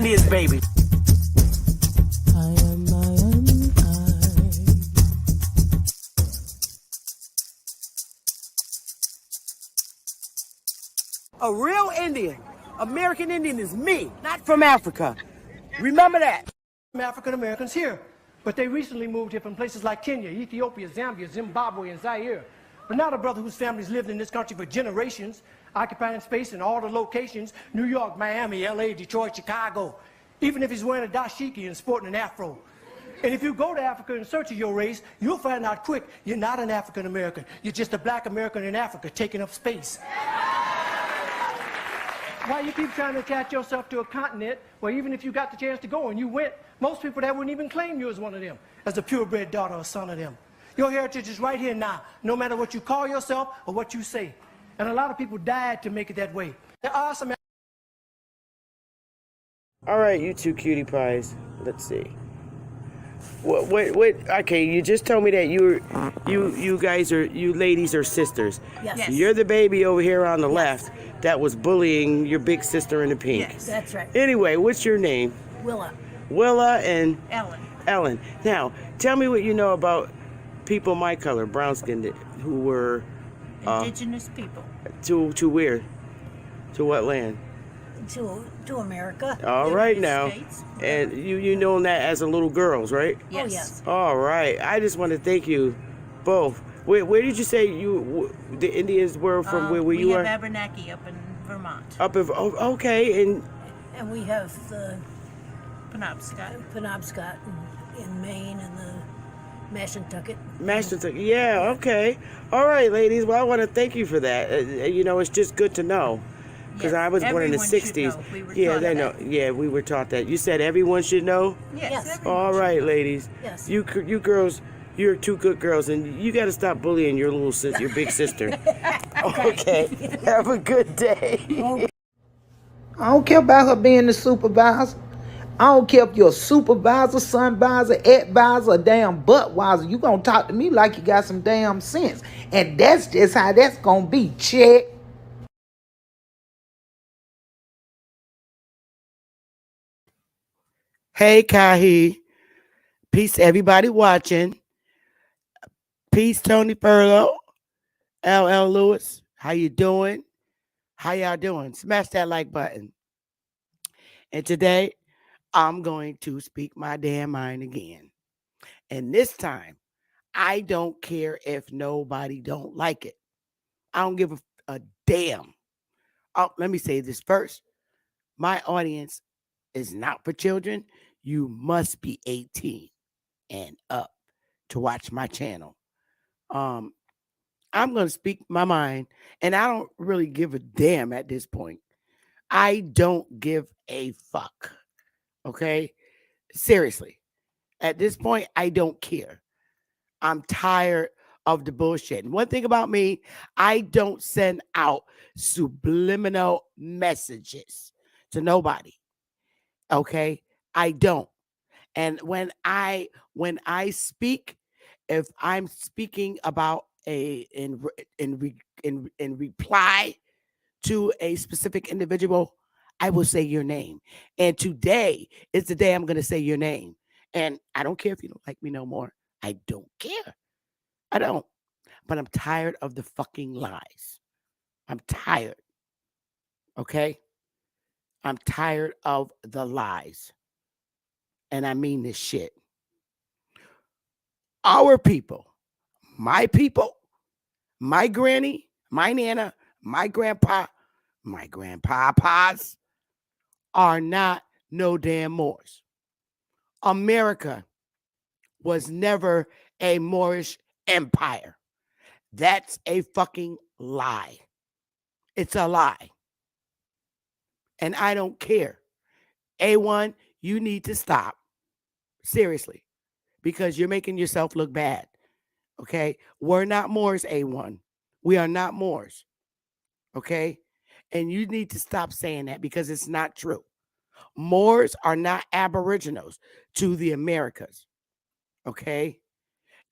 Indians, baby. A real Indian, American Indian is me, not from Africa. Remember that. African Americans here, but they recently moved here from places like Kenya, Ethiopia, Zambia, Zimbabwe, and Zaire. But now the brother whose family's lived in this country for generations, occupying space in all the locations, New York, Miami, LA, Detroit, Chicago, even if he's wearing a dashiki and sporting an afro. And if you go to Africa in search of your race, you'll find out quick you're not an African American. You're just a black American in Africa taking up space. Why you keep trying to attach yourself to a continent where even if you got the chance to go and you went, most people that wouldn't even claim you as one of them, as a purebred daughter or son of them. Your heritage is right here now, no matter what you call yourself or what you say. And a lot of people died to make it that way. There are some... All right, you two cutie pies. Let's see. What? Okay, you just told me that you ladies are sisters. Yes. You're the baby over here on the left that was bullying your big sister in the pink. Yes, that's right. Anyway, what's your name? Willa and Ellen. Now, tell me what you know about people my color, brown-skinned, who were Indigenous people. To where? To what land? To America. All right now. States. And you know that as a little girls, right? Yes. Oh, yes. All right. I just want to thank you both. Where did you say the Indians were from? Where you are? We have Abenaki up in Vermont. Okay. And we have the Penobscot in Maine and the Mashantucket. Yeah, okay. All right, ladies. Well, I want to thank you for that. It's just good to know. Because I was born in the 60s. We were taught that. You said everyone should know? Yes. All right, ladies. Yes. You girls, you're two good girls, and you got to stop bullying your big sister. Okay. Have a good day. I don't care about her being the supervisor. I don't care if you're a supervisor, sunvisor, advisor, or damn buttwiser. You gonna talk to me like you got some damn sense. And that's just how that's gonna be. Check. Hey, Kahi. Peace to everybody watching. Peace, Tony Furlow. LL Lewis. How you doing? How y'all doing? Smash that like button. And today, I'm going to speak my damn mind again. And this time, I don't care if nobody don't like it. I don't give a damn. Let me say this first. My audience is not for children. You must be 18 and up to watch my channel. I'm going to speak my mind, and I don't really give a damn at this point. I don't give a fuck. Okay? Seriously. At this point, I don't care. I'm tired of the bullshit. And one thing about me, I don't send out subliminal messages to nobody. Okay? I don't. And when I speak, if I'm speaking about in reply to a specific individual, I will say your name. And today is the day I'm going to say your name. And I don't care if you don't like me no more. I don't care. I don't. But I'm tired of the fucking lies. I'm tired. Okay? I'm tired of the lies. And I mean this shit. Our people, my granny, my nana, my grandpa, my grandpapas are not no damn Moors. America was never a Moorish empire. That's a fucking lie. It's a lie. And I don't care. A1, you need to stop. Seriously. Because you're making yourself look bad. Okay? We're not Moors, A1. We are not Moors. Okay? And you need to stop saying that because it's not true. Moors are not aboriginals to the Americas. Okay?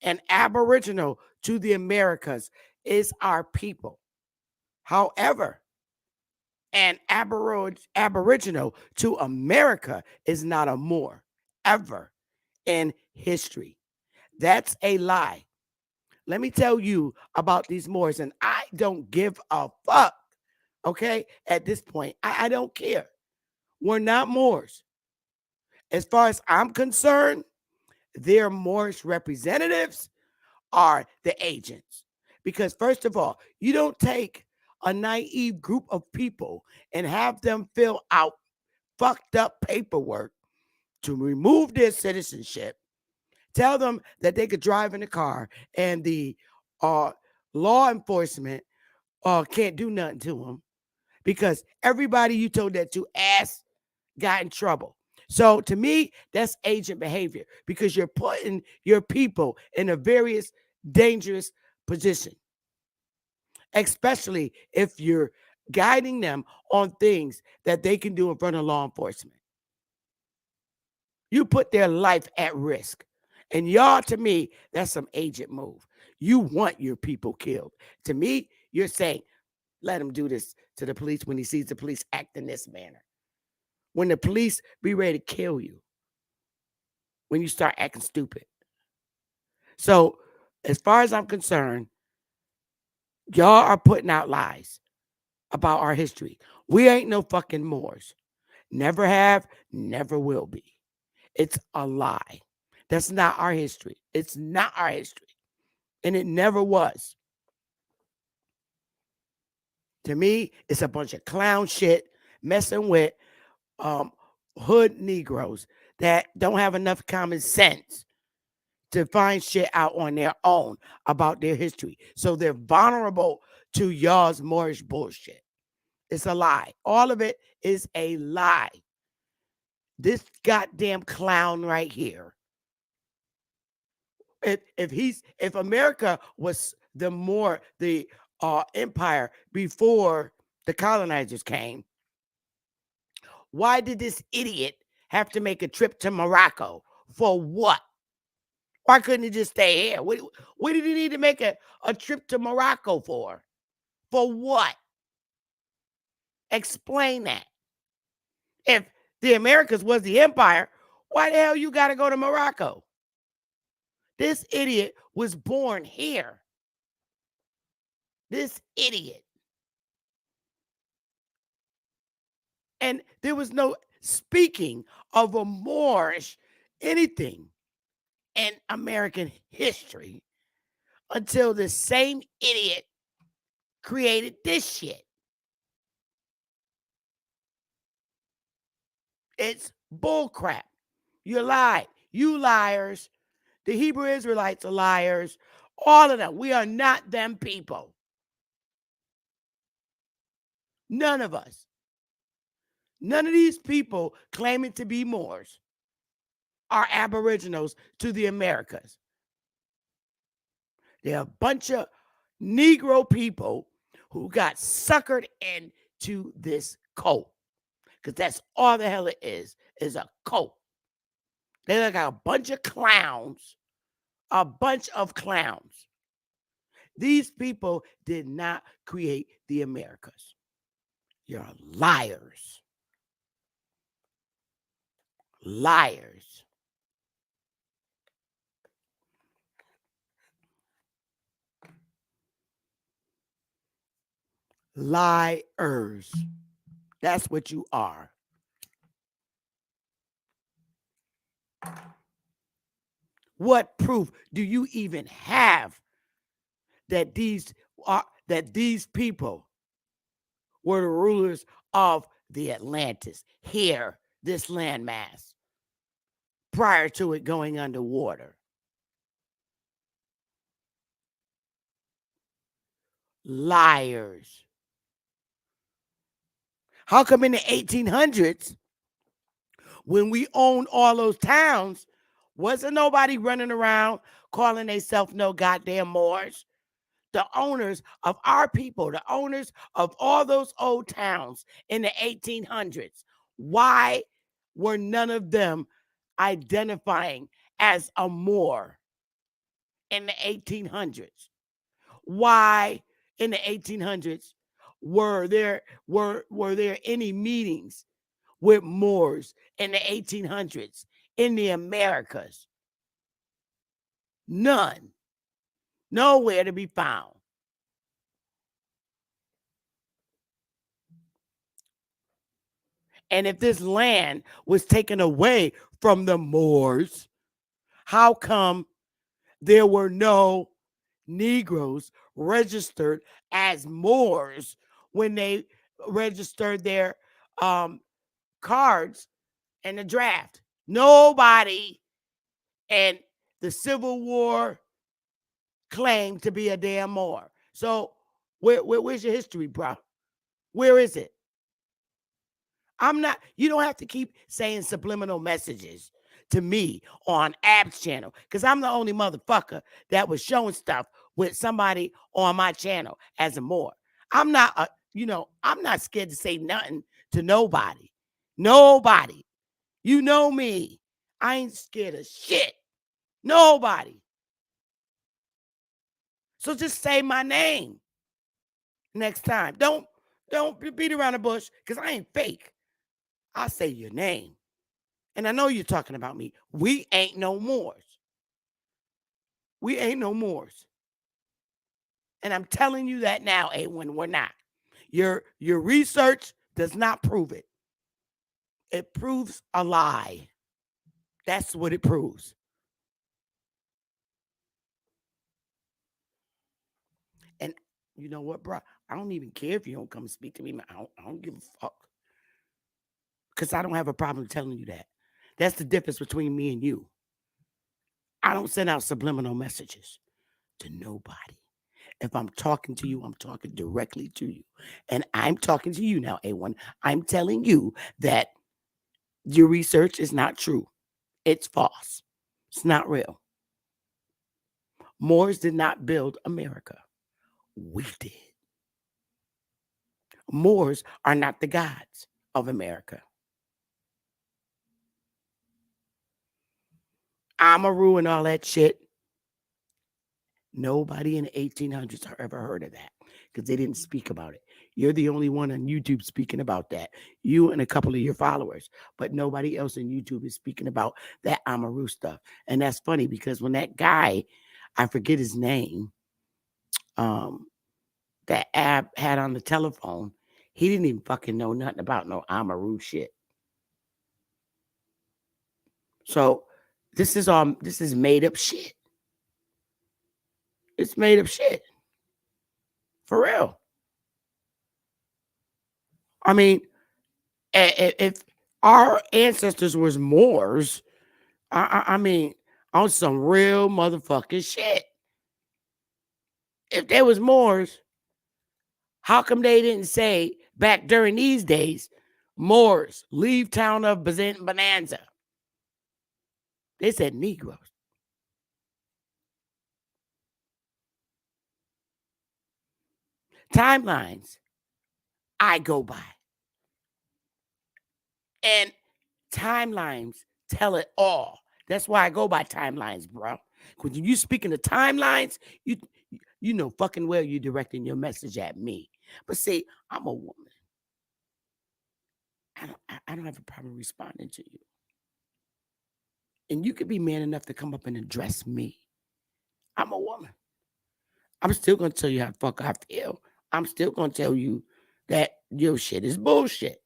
An aboriginal to the Americas is our people. However, and aboriginal to America is not a Moor ever in history. That's a lie. Let me tell you about these Moors, and I don't give a fuck. Okay, at this point, I don't care. We're not Moors. As far as I'm concerned, their Moorish representatives are the agents. Because, first of all, you don't take a naive group of people and have them fill out fucked up paperwork to remove their citizenship, tell them that they could drive in the car, and the law enforcement can't do nothing to them because everybody you told that to got in trouble. So to me, that's agent behavior because you're putting your people in a various dangerous position, especially if you're guiding them on things that they can do in front of law enforcement. You put their life at risk. And y'all, to me, that's some agent move. You want your people killed. To me, you're saying, let him do this to the police when he sees the police act in this manner. When the police be ready to kill you. When you start acting stupid. So, as far as I'm concerned, y'all are putting out lies about our history. We ain't no fucking Moors. Never have, never will be. It's a lie. That's not our history. It's not our history. And it never was. To me, it's a bunch of clown shit messing with hood Negroes that don't have enough common sense to find shit out on their own about their history. So they're vulnerable to y'all's Moorish bullshit. It's a lie. All of it is a lie. This goddamn clown right here. If America was the empire before the colonizers came, why did this idiot have to make a trip to Morocco? For what? Why couldn't he just stay here? What did he need to make a trip to Morocco for? For what? Explain that. If the Americas was the empire, why the hell you got to go to Morocco? This idiot was born here. This idiot. And there was no speaking of a Moorish anything in American history until the same idiot created this shit. It's bullcrap. You lied. You liars. The Hebrew Israelites are liars. All of them. We are not them people. None of us. None of these people claiming to be Moors are aboriginals to the Americas. They're a bunch of Negro people who got suckered into this cult. Because that's all the hell it is a cult. They're like a bunch of clowns. A bunch of clowns. These people did not create the Americas. You're liars. Liars. Liars. That's what you are. What proof do you even have that these people were the rulers of the Atlantis, here, this landmass, prior to it going underwater? Liars. How come in the 1800s, when we owned all those towns, wasn't nobody running around calling themselves no goddamn Moors? The owners of our people, the owners of all those old towns in the 1800s, why were none of them identifying as a Moor in the 1800s? Why in the 1800s were there any meetings with Moors in the 1800s in the Americas? None. Nowhere to be found. And if this land was taken away from the Moors, how come there were no Negroes registered as Moors when they registered their cards in the draft? Nobody in the Civil War claimed to be a damn Moor. So where's your history, bro? Where is it? You don't have to keep saying subliminal messages to me on Ab's channel, because I'm the only motherfucker that was showing stuff with somebody on my channel as a Moor. I'm not scared to say nothing to nobody. Nobody. You know me. I ain't scared of shit. Nobody. So just say my name next time. Don't beat around the bush, because I ain't fake. I'll say your name. And I know you're talking about me. We ain't no Moors. We ain't no Moors. And I'm telling you that now, when we're not. Your research does not prove it. It proves a lie. That's what it proves. And you know what, bro? I don't even care if you don't come speak to me. I don't give a fuck. Because I don't have a problem telling you that. That's the difference between me and you. I don't send out subliminal messages to nobody. If I'm talking to you, I'm talking directly to you. And I'm talking to you now, A1. I'm telling you that your research is not true. It's false. It's not real. Moors did not build America. We did. Moors are not the gods of America. Amaru and all that shit. Nobody in the 1800s ever heard of that, because they didn't speak about it. You're the only one on YouTube speaking about that. You and a couple of your followers, but nobody else on YouTube is speaking about that Amaru stuff. And that's funny, because when that guy, I forget his name, that Ab had on the telephone, he didn't even fucking know nothing about no Amaru shit. So this is made up shit. It's made up shit. For real. I mean, if our ancestors was Moors, I mean, on some real motherfucking shit. If they was Moors, how come they didn't say back during these days, Moors, leave town of Bonanza? They said Negroes. Timelines I go by. And timelines tell it all. That's why I go by timelines, bro. When you speaking of timelines, you know fucking well you're directing your message at me. But see, I'm a woman. I don't have a problem responding to you. And you could be man enough to come up and address me. I'm a woman. I'm still going to tell you how the fuck I feel. I'm still going to tell you that your shit is bullshit.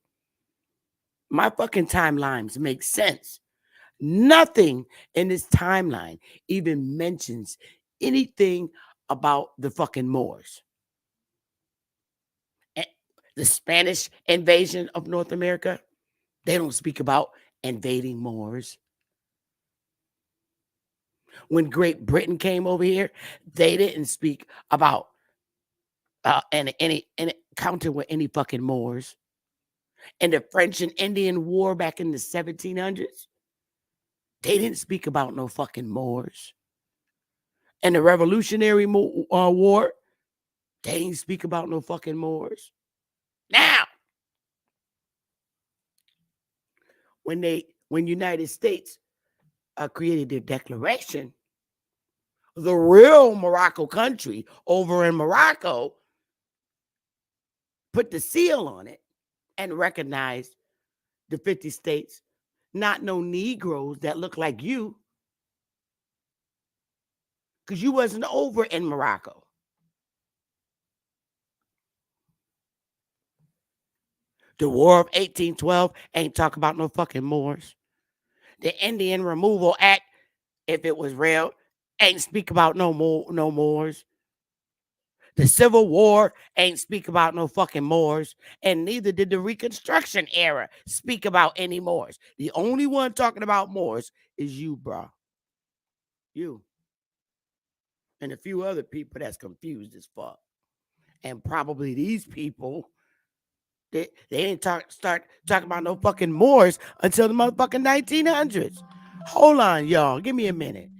My fucking timelines make sense. Nothing in this timeline even mentions anything about the fucking Moors. And the Spanish invasion of North America, they don't speak about invading Moors. When Great Britain came over here, they didn't speak about any encounter with any fucking Moors. And the French and Indian War back in the 1700s, they didn't speak about no fucking Moors. And the Revolutionary War, they didn't speak about no fucking Moors. Now, when United States created their declaration, the real Morocco country over in Morocco, put the seal on it and recognized the 50 states, not no Negroes that look like you, because you wasn't over in Morocco. The War of 1812 ain't talk about no fucking Moors. The Indian Removal Act, if it was real, ain't speak about no Moors. The Civil War ain't speak about no fucking Moors, and neither did the Reconstruction era speak about any Moors. The only one talking about Moors is you, bro. You. And a few other people that's confused as fuck. And probably these people, they ain't start talking about no fucking Moors until the motherfucking 1900s. Hold on, y'all. Give me a minute.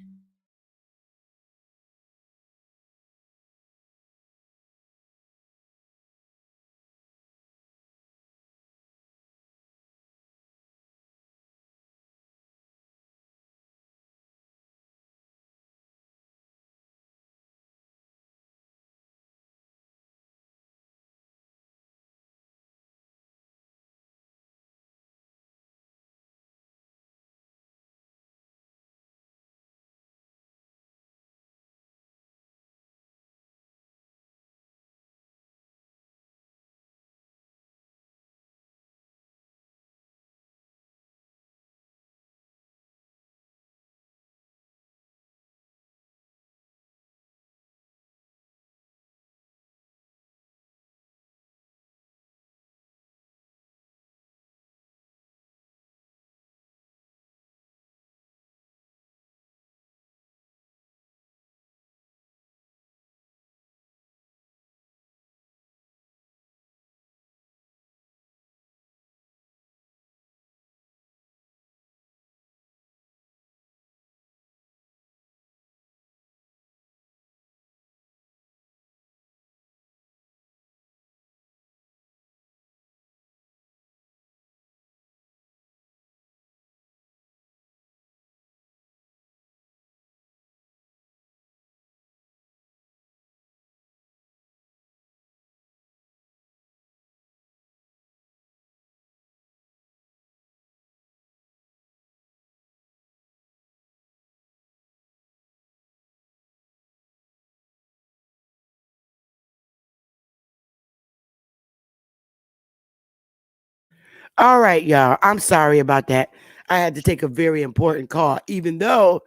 All right, y'all. I'm sorry about that. I had to take a very important call. Even though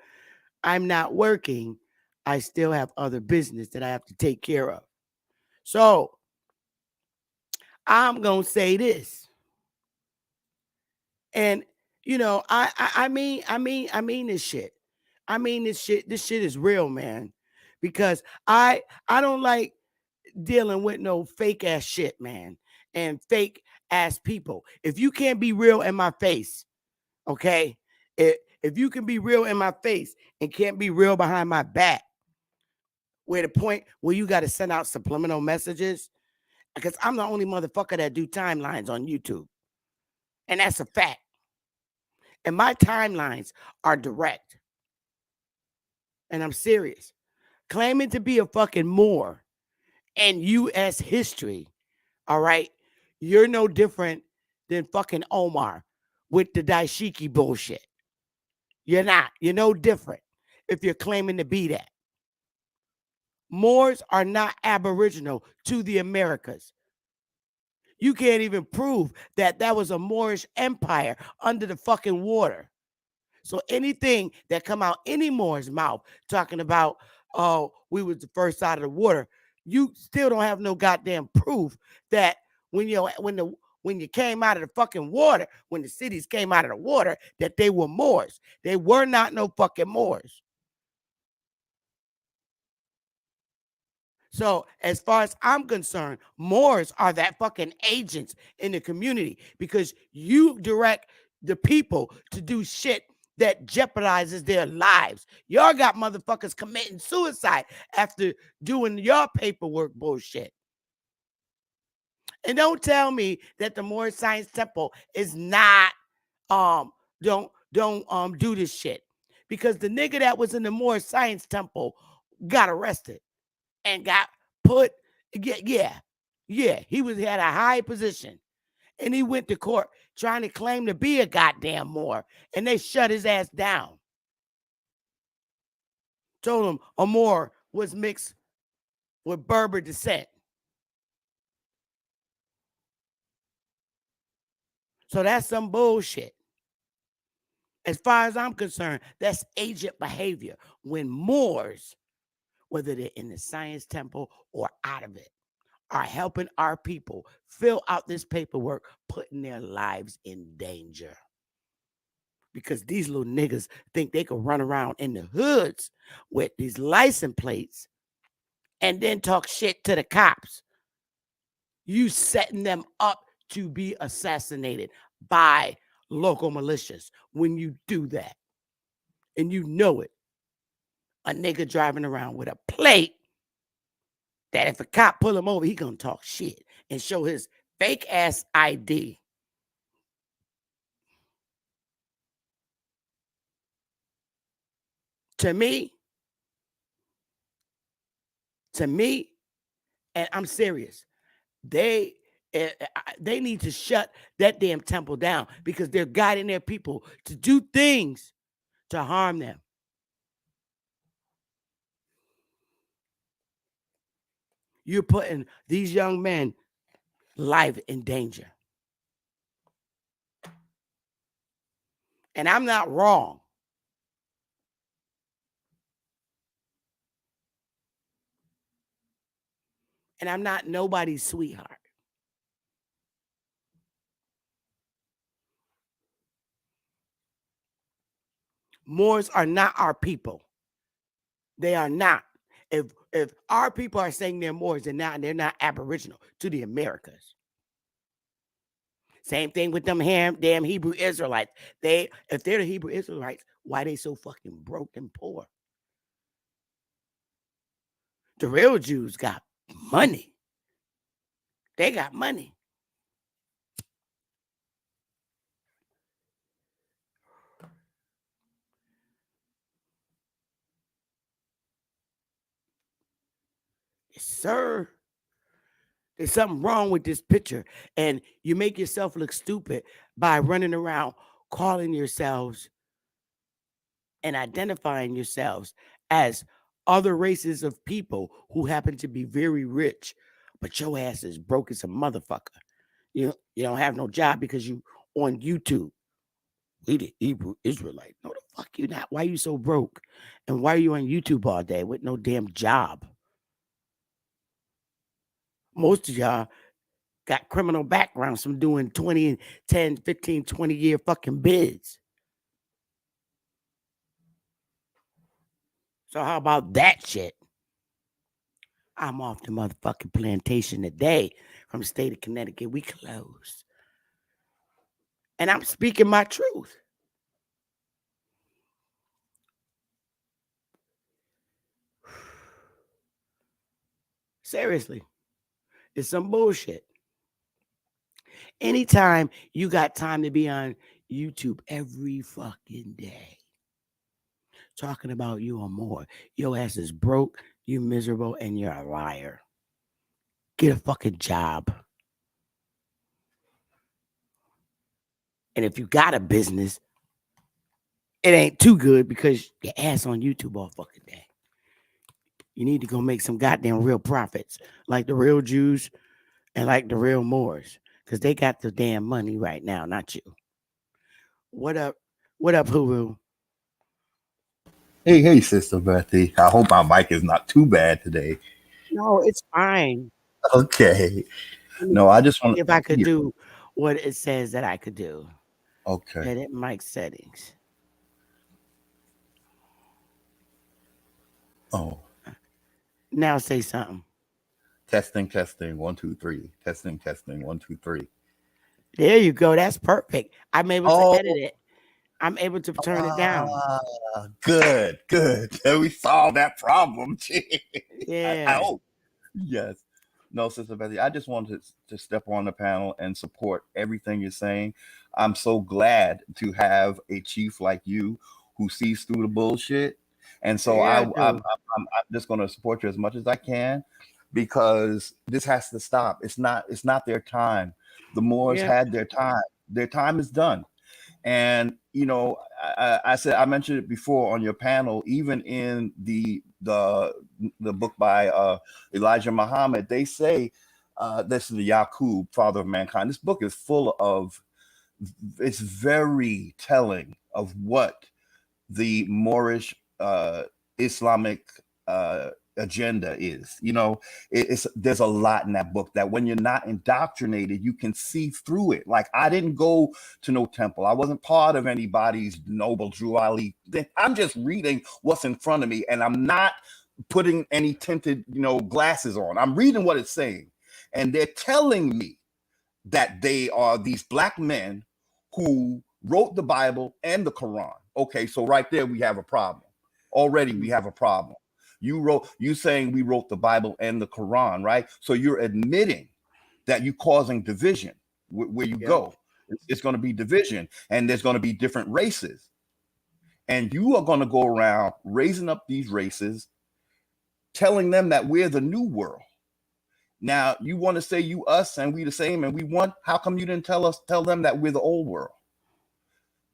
I'm not working, I still have other business that I have to take care of. So I'm gonna say this. And I mean this shit. I mean this shit. This shit is real, man. Because I don't like dealing with no fake ass shit, man. And fake ass people. If you can't be real in my face, okay? If you can be real in my face and can't be real behind my back, where the point where you got to send out subliminal messages, because I'm the only motherfucker that do timelines on YouTube. And that's a fact. And my timelines are direct. And I'm serious. Claiming to be a fucking Moor in U.S. history, all right? You're no different than fucking Omar with the Daishiki bullshit. You're not. You're no different if you're claiming to be that. Moors are not aboriginal to the Americas. You can't even prove that that was a Moorish empire under the fucking water. So anything that come out any Moor's mouth talking about, oh, we was the first out of the water, you still don't have no goddamn proof that when you came out of the fucking water, when the cities came out of the water, that they were Moors. They were not no fucking Moors. So as far as I'm concerned, Moors are that fucking agents in the community because you direct the people to do shit that jeopardizes their lives. Y'all got motherfuckers committing suicide after doing your paperwork bullshit. And don't tell me that the Moorish Science Temple is not don't do this shit. Because the nigga that was in the Moorish Science Temple got arrested and got put, yeah. Yeah, he had a high position. And he went to court trying to claim to be a goddamn Moor. And they shut his ass down. Told him a Moor was mixed with Berber descent. So that's some bullshit. As far as I'm concerned, that's agent behavior. When Moors, whether they're in the science temple or out of it, are helping our people fill out this paperwork, putting their lives in danger. Because these little niggas think they can run around in the hoods with these license plates and then talk shit to the cops. You setting them up to be assassinated by local militias when you do that. And you know it. A nigga driving around with a plate that if a cop pull him over, he gonna talk shit and show his fake ass ID. To me, and I'm serious, they need to shut that damn temple down because they're guiding their people to do things to harm them. You're putting these young men life in danger. And I'm not wrong. And I'm not nobody's sweetheart. Moors are not our people. They are not. If our people are saying they're Moors, they're not Aboriginal to the Americas. Same thing with them damn Hebrew Israelites. If they're the Hebrew Israelites, why they so fucking broke and poor? The real Jews got money. They got money. Yes, sir. There's something wrong with this picture. And you make yourself look stupid by running around calling yourselves and identifying yourselves as other races of people who happen to be very rich, but your ass is broke as a motherfucker. You don't have no job because you on YouTube. We the Hebrew Israelite. No, the fuck you not. Why you so broke? And why are you on YouTube all day with no damn job? Most of y'all got criminal backgrounds from doing 20 and 10, 15, 20-year fucking bids. So how about that shit? I'm off the motherfucking plantation today from the state of Connecticut. We closed. And I'm speaking my truth. Seriously. It's some bullshit. Anytime you got time to be on YouTube every fucking day, talking about you or more, your ass is broke, you miserable, and you're a liar. Get a fucking job. And if you got a business, it ain't too good because your ass on YouTube all fucking day. You need to go make some goddamn real profits, like the real Jews and like the real Moors, because they got the damn money right now, not you. What up? What up, Huru? Hey, Sister Bethy. I hope my mic is not too bad today. No, it's fine. Okay. No, I just want to if I could do what it says that I could do. Okay. Edit mic settings. Oh. Now say something. Testing, 1, 2, 3. Testing, 1, 2, 3. There you go. That's perfect. I'm able to edit it. I'm able to turn it down. Good. We solved that problem. Yeah. I hope. Yes. No, Sister Bethy, I just wanted to step on the panel and support everything you're saying. I'm so glad to have a chief like you who sees through the bullshit. And so I'm just going to support you as much as I can. because this has to stop. It's not their time. The Moors had their time. Their time is done. And you know, I mentioned it before on your panel, even in the book by Elijah Muhammad, they say this is the Yaqub, father of mankind. This book is full of, it's very telling of what the Moorish Islamic agenda is. You know, there's a lot in that book that when you're not indoctrinated, you can see through it. Like, I didn't go to no temple. I wasn't part of anybody's noble Drew Ali. I'm just reading what's in front of me, and I'm not putting any tinted, you know, glasses on. I'm reading what it's saying, and they're telling me that they are these black men who wrote the Bible and the Quran. Okay, so right there we have a problem. Already we have a problem. You saying we wrote the Bible and the Quran, right? So you're admitting that you're causing division where you go. It's going to be division, and there's going to be different races. And you are going to go around raising up these races, telling them that we're the new world. Now, you want to say you, us, and we the same, and we one. How come you didn't tell them that we're the old world?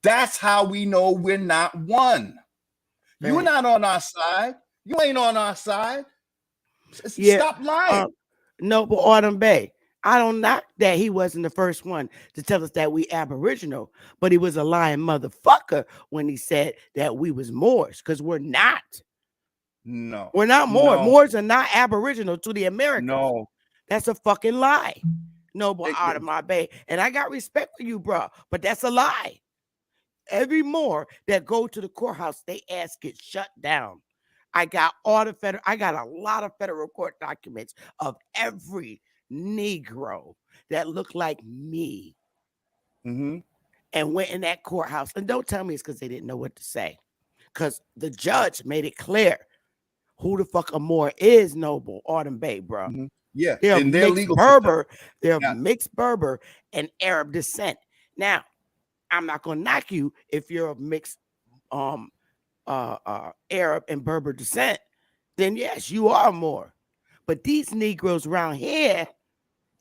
That's how we know we're not one. You're not on our side. You ain't on our side. Stop lying. Noble Autumn Bay. I don't knock that he wasn't the first one to tell us that we Aboriginal, but he was a lying motherfucker when he said that we was Moors, because we're not. No. We're not Moors. No. Moors are not Aboriginal to the Americans. No. That's a fucking lie. Noble Autumn Bay. And I got respect for you, bro, but that's a lie. Every Moor that go to the courthouse, they ass get shut down. I got a lot of federal court documents of every Negro that looked like me and went in that courthouse. And don't tell me it's because they didn't know what to say, because the judge made it clear who the fuck a Moor is. Noble Autumn Bay, bro. Yeah, they're in their mixed legal Berber. system. They're mixed Berber and Arab descent. Now, I'm not gonna knock you if you're of mixed Arab and Berber descent. Then yes, you are Moor. But these Negroes around here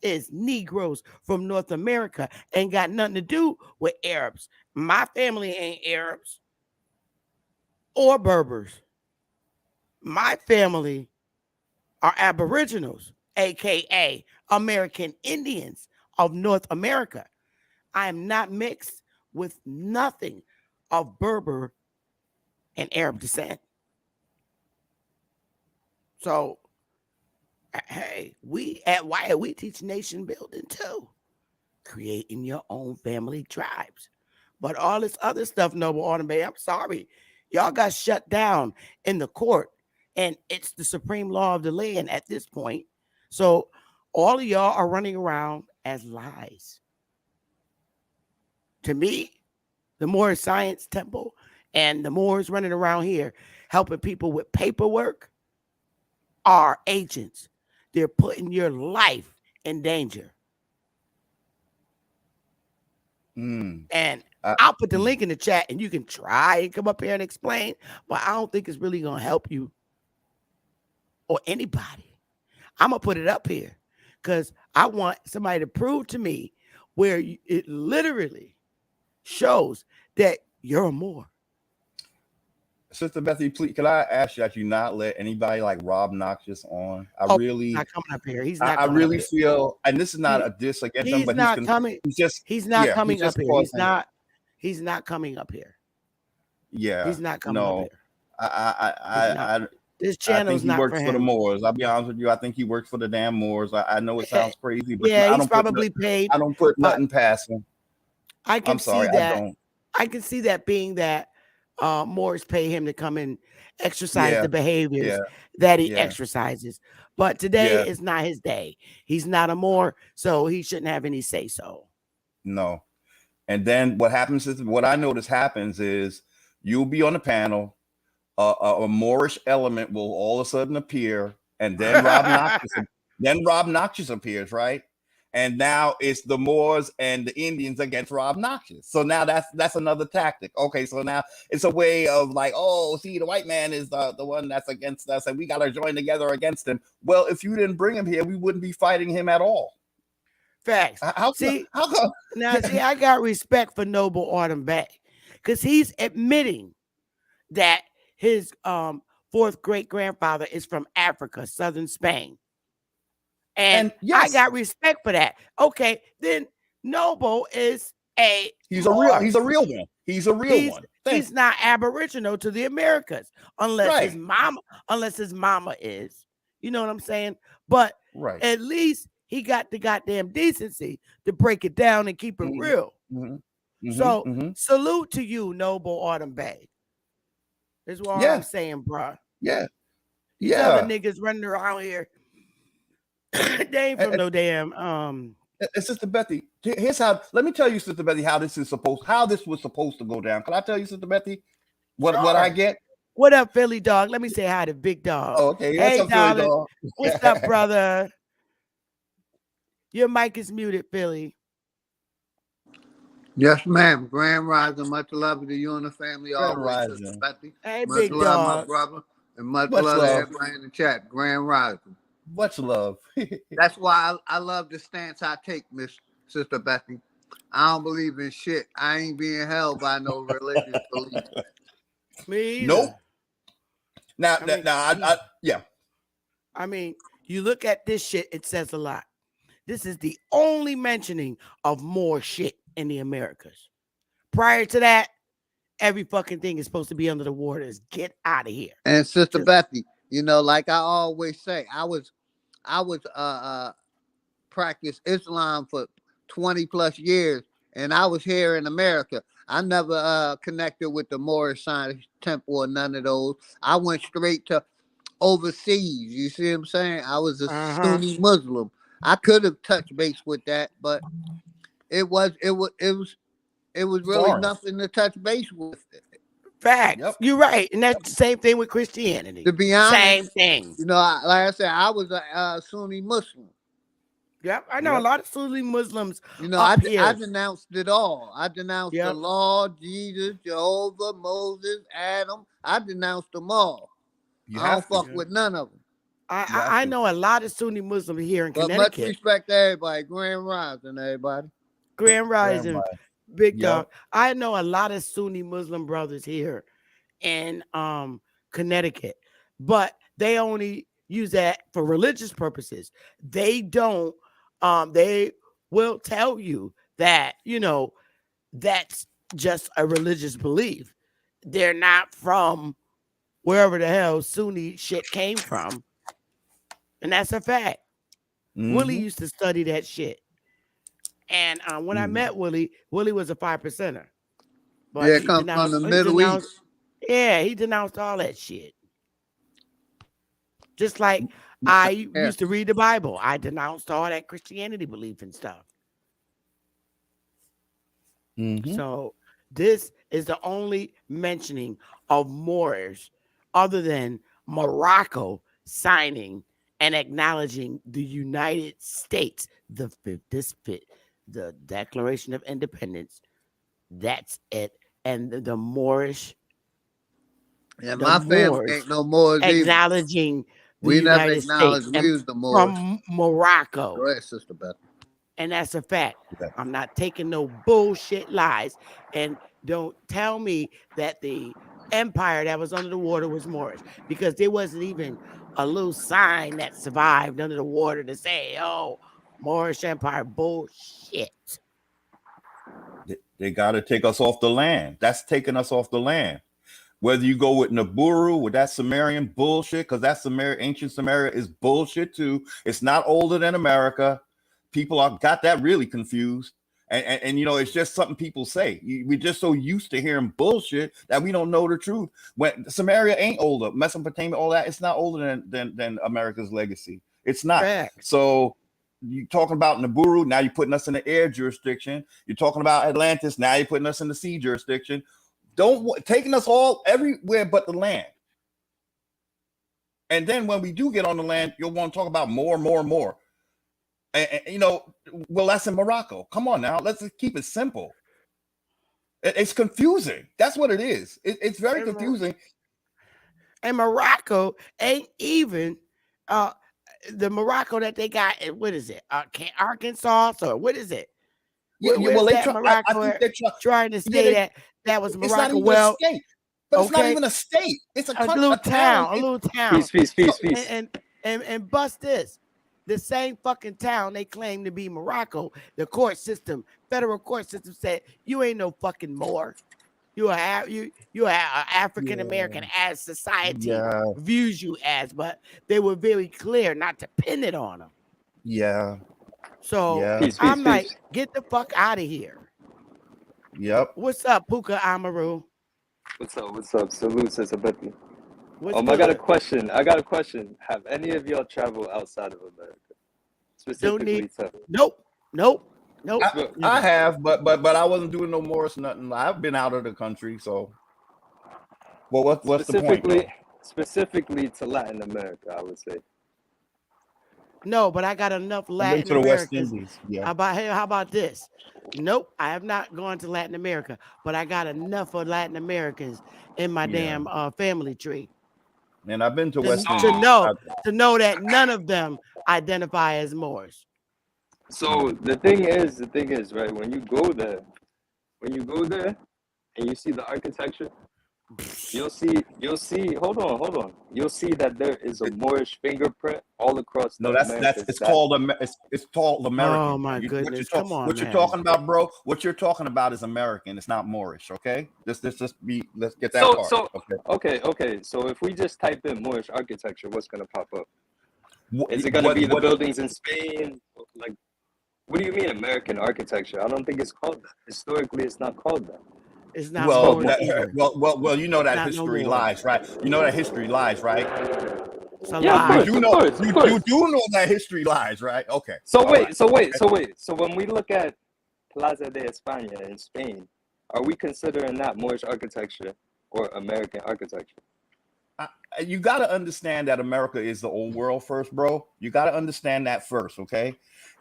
is Negroes from North America, ain't got nothing to do with Arabs. My family ain't Arabs or Berbers. My family are Aboriginals, aka American Indians of North America. I am not mixed with nothing of Berber and Arab descent. So, hey, we at Wyatt, we teach nation building too, creating your own family tribes. But all this other stuff, Noble Autumn Bay, I'm sorry, y'all got shut down in the court, and it's the supreme law of the land at this point. So all of y'all are running around as lies. To me, the Moorish Science Temple and the Moors running around here helping people with paperwork are agents. They're putting your life in danger. And I'll put the link in the chat, and you can try and come up here and explain, but I don't think it's really going to help you or anybody. I'm going to put it up here because I want somebody to prove to me where it literally shows that you're a Moor. Sister Bethy, please, can I ask you that you not let anybody like Rob Noxious on? He's not coming up here. He's not. I really feel, and this is not a diss against him, but he's coming. He's not coming up here. He's not coming up here. Yeah, he's not coming up here. This channel's not for him. I think he works for the Moors. I'll be honest with you. I think he works for the damn Moors. I know it sounds crazy, but yeah, he's probably paid. I don't put nothing past him. I'm sorry, I can see that being that Moors pay him to come and exercise the behaviors that he exercises. But today is not his day. He's not a Moor, so he shouldn't have any say so. No. And then what happens is, what I notice happens is you'll be on the panel, a Moorish element will all of a sudden appear, and then Rob Noxious appears, right? And now it's the Moors and the Indians against Rob Noxious. So now that's another tactic. Okay, so now it's a way of like, oh, see, the white man is the one that's against us, and we got to join together against him. Well, if you didn't bring him here, we wouldn't be fighting him at all. Facts. How come? Now, see, I got respect for Noble Autumn Bay because he's admitting that his fourth great grandfather is from Africa, southern Spain. And yes, I got respect for that. Okay, then Noble is he's a real one. He's a real one. He's not Aboriginal to the Americas unless his mama is. You know what I'm saying? But at least he got the goddamn decency to break it down and keep it real. So salute to you, Noble Autumn Bay. Is what I'm saying, bro. Yeah. These other niggas running around here. They ain't from no damn Sister Bethy, let me tell you, Sister Bethy, how this was supposed to go down. Can I tell you, Sister Bethy, what I get? What up, Philly dog? Let me say hi to Big Dog. Oh, okay. Hey, What's up, Philly dog? What's up, brother? Your mic is muted, Philly. Yes, ma'am. Grand Rising, much love to you and the family. Always, Sister Bethy. Hey, much Big love, dog. my brother, and much love to everybody in the chat. Grand Rising. Much love. That's why I love the stance I take, Miss Sister Bethy. I don't believe in shit. I ain't being held by no religious belief. Me either. Nope. Now, I mean, you look at this shit, it says a lot. This is the only mentioning of more shit in the Americas. Prior to that, every fucking thing is supposed to be under the waters. Get out of here. And Sister Bethy, you know, like I always say, I was practiced Islam for 20 plus years, and I was here in America. I never connected with the Moorish Science Temple or none of those. I went straight to overseas. You see what I'm saying? I was a Sunni Muslim. I could have touched base with that, but it was really foreign. Nothing to touch base with. Facts. Yep. You're right. And that's the same thing with Christianity. To be honest, same thing. You know, like I said, I was a Sunni Muslim. Yep. I know a lot of Sunni Muslims. You know, I denounced it all. I denounced the law, Jesus, Jehovah, Moses, Adam. I denounced them all. I don't fuck with none of them. I know a lot of Sunni Muslims here in Connecticut. Much respect to everybody. Grand Rising, everybody. Grand Rising. Big dog. I know a lot of Sunni Muslim brothers here in Connecticut, but they only use that for religious purposes. They don't. They will tell you that, you know, that's just a religious belief. They're not from wherever the hell Sunni shit came from, and that's a fact. Willie used to study that shit. And when I met Willie was a 5%er. But it comes from the Middle East. Yeah, he denounced all that shit. Just like I used to read the Bible. I denounced all that Christianity belief and stuff. So this is the only mentioning of Moors other than Morocco signing and acknowledging the United States, the Declaration of Independence. That's it. And the Moorish. Yeah, my family ain't no Moors acknowledging we the never United acknowledged States we was the Moors from Morocco. Go ahead, Sister Beth. And that's a fact. I'm not taking no bullshit lies. And don't tell me that the empire that was under the water was Moorish, because there wasn't even a little sign that survived under the water to say, oh, Moorish Empire. Bullshit. They got to take us off the land. That's taking us off the land. Whether you go with Nibiru, with that Sumerian bullshit, because that ancient Sumeria is bullshit too. It's not older than America. People got that really confused. And you know, it's just something people say. We're just so used to hearing bullshit that we don't know the truth. When Sumeria ain't older, Mesopotamia, all that, it's not older than America's legacy. It's not. Fact. So you're talking about Nibiru, now you're putting us in the air jurisdiction. You're talking about Atlantis, now you're putting us in the sea jurisdiction. Taking us all everywhere but the land. And then when we do get on the land, you'll want to talk about more. And, you know, well, that's in Morocco. Come on now, let's just keep it simple. It's confusing. That's what it is. It's very confusing. And Morocco ain't even the Morocco that they got. What is it? Arkansas or what is it? Yeah, well, that Morocco? I think they're trying to say that was Morocco. It's not even a state. But it's not even a state. It's a little town. A little town. Peace. And bust this. The same fucking town they claim to be Morocco, the court system, federal court system said you ain't no fucking Moor. You are African American as society views you as, but they were very clear not to pin it on them. Yeah. So I'm like, get the fuck out of here. Yep. What's up, Puka Amaru? What's up? Salute, Sister Bethy. I got a question. Have any of y'all traveled outside of America? Specifically, Nope. I have, but I wasn't doing no Moorish nothing. I've been out of the country, so. Well, what's the point? Specifically to Latin America, I would say. No, but I got enough Latin to the West Americans. Indies. Yeah. How about this? Nope, I have not gone to Latin America, but I got enough of Latin Americans in my damn family tree. And I've been to West Indies. To know that none of them identify as Moors. So the thing is, right, when you go there and you see the architecture, you'll see hold on, you'll see that there is a Moorish fingerprint all across it's called American. Oh my goodness. Come on. What you're talking about, bro? What you're talking about is American. It's not Moorish, okay? Let's get that part. Okay. So if we just type in Moorish architecture, what's gonna pop up? Is it gonna be the buildings in Spain? Like, what do you mean American architecture? I don't think it's called that. Historically, it's not called that. It's not. Well, you know that history lies, right? You know that history lies, right? Yeah, you do know that history lies, right? Okay. So wait. So when we look at Plaza de España in Spain, are we considering that Moorish architecture or American architecture? You got to understand that America is the old world first, bro. You got to understand that first, okay?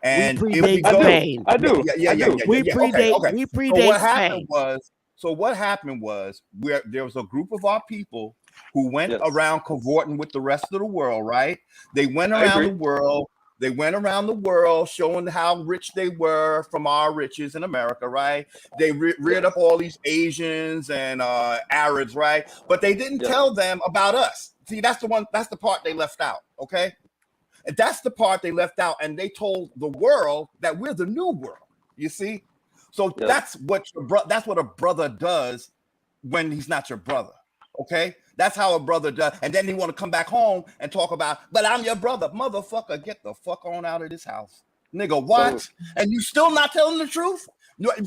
And we predate I do. Yeah. We predate. Okay. We predate. So what happened was there was a group of our people who went around cavorting with the rest of the world, right? They went around the world. They went around the world showing how rich they were from our riches in America, right? They reared up all these Asians and Arabs, right? But they didn't tell them about us. See, that's the part they left out, okay? And that's the part they left out, and they told the world that we're the new world, you see? So that's what a brother does when he's not your brother, okay? That's how a brother does. And then they want to come back home and talk about, but I'm your brother. Motherfucker, get the fuck on out of this house. Nigga, what? And you still not telling the truth?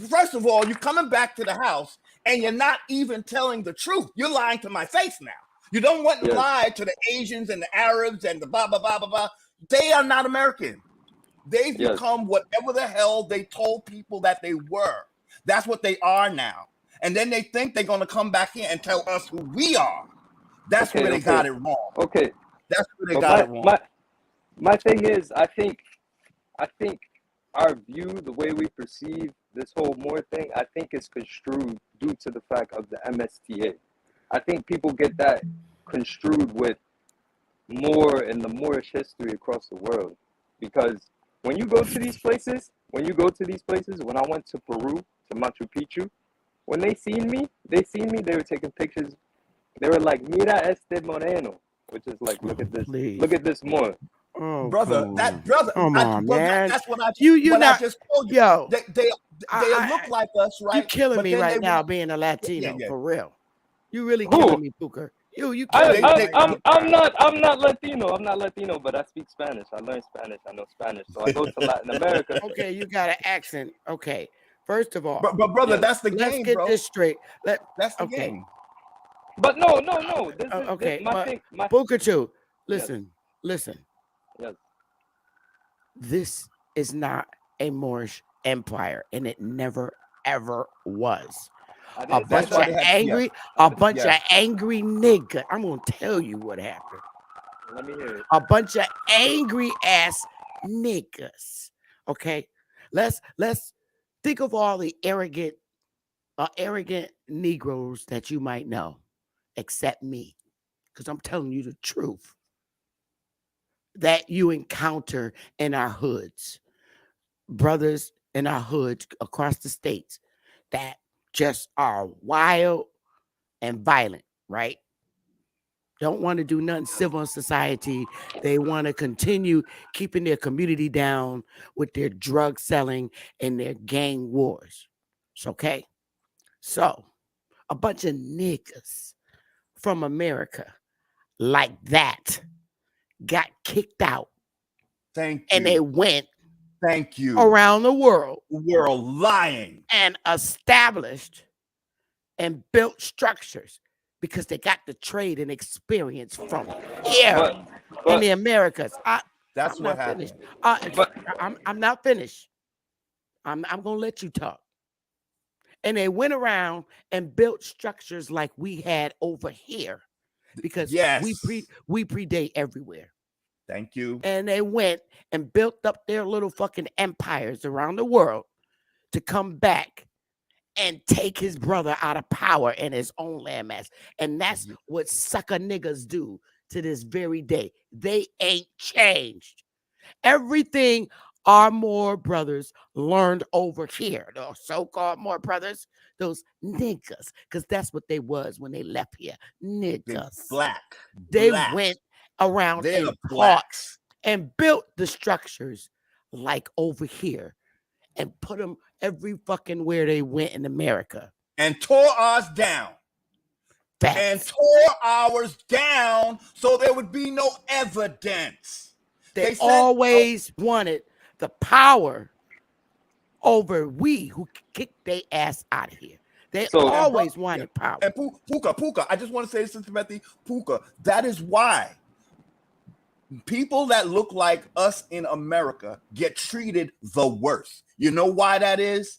First of all, you're coming back to the house and you're not even telling the truth. You're lying to my face now. You don't want to lie to the Asians and the Arabs and the blah, blah, blah, blah, blah. They are not American. They've become whatever the hell they told people that they were. That's what they are now. And then they think they're going to come back here and tell us who we are. That's where they got it wrong. Okay. That's where they got it wrong. My thing is, I think our view, the way we perceive this whole Moor thing, I think is construed due to the fact of the MSTA. I think people get that construed with Moor and the Moorish history across the world. Because when you go to these places, when I went to Peru, to Machu Picchu, when they seen me, they were taking pictures. They were like, mira este moreno, which is like, look at this Moor. Oh, brother, come on, man. That's what I just told you. Yo, they look like us, right? You're killing me right now being a Latino, for real. You really killing me, Puka. I'm not Latino. I'm not Latino, but I speak Spanish. I learned Spanish. I know Spanish. So I go to Latin America. Okay, you got an accent. Okay. First of all, but brother, that's the game, let's get bro. this straight. That's the game. But no. Puka, listen. Yes. This is not a Moorish empire, and it never ever was. A bunch of angry niggas. I'm gonna tell you what happened. Let me hear it. A bunch of angry ass niggas Okay, let's think of all the arrogant Negroes that you might know, except me, because I'm telling you the truth, that you encounter in our hoods, brothers in our hoods across the states that just are wild and violent, right? Don't want to do nothing civil in society. They want to continue keeping their community down with their drug selling and their gang wars. It's okay. So a bunch of niggas from America like that got kicked out. Thank you. And they went Thank you. around the world. We're lying. And established and built structures because they got the trade and experience from here in the Americas. That's what happened. I'm not finished. I'm gonna let you talk. And they went around and built structures like we had over here, because we predate everywhere. Thank you. And they went and built up their little fucking empires around the world to come back and take his brother out of power in his own landmass. And that's what sucker niggas do to this very day. They ain't changed. Everything our Moor brothers learned over here, those so-called Moor brothers, those niggas, because that's what they was when they left here. Niggas. Black. They went around and fought and built the structures like over here and put them every fucking where they went in America. And tore ours down. And tore ours down so there would be no evidence. They always wanted the power over we who kicked their ass out of here. They always wanted power. And Puka, I just want to say this to Bethy, Puka, that is why people that look like us in America get treated the worst. You know why that is?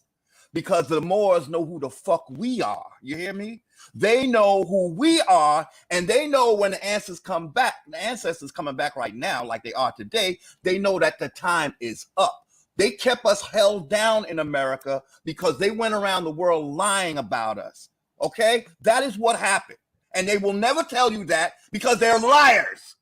Because the Moors know who the fuck we are. You hear me? They know who we are, and they know when the ancestors come back, the ancestors coming back right now, like they are today, they know that the time is up. They kept us held down in America because they went around the world lying about us. Okay? That is what happened. And they will never tell you that because they're liars.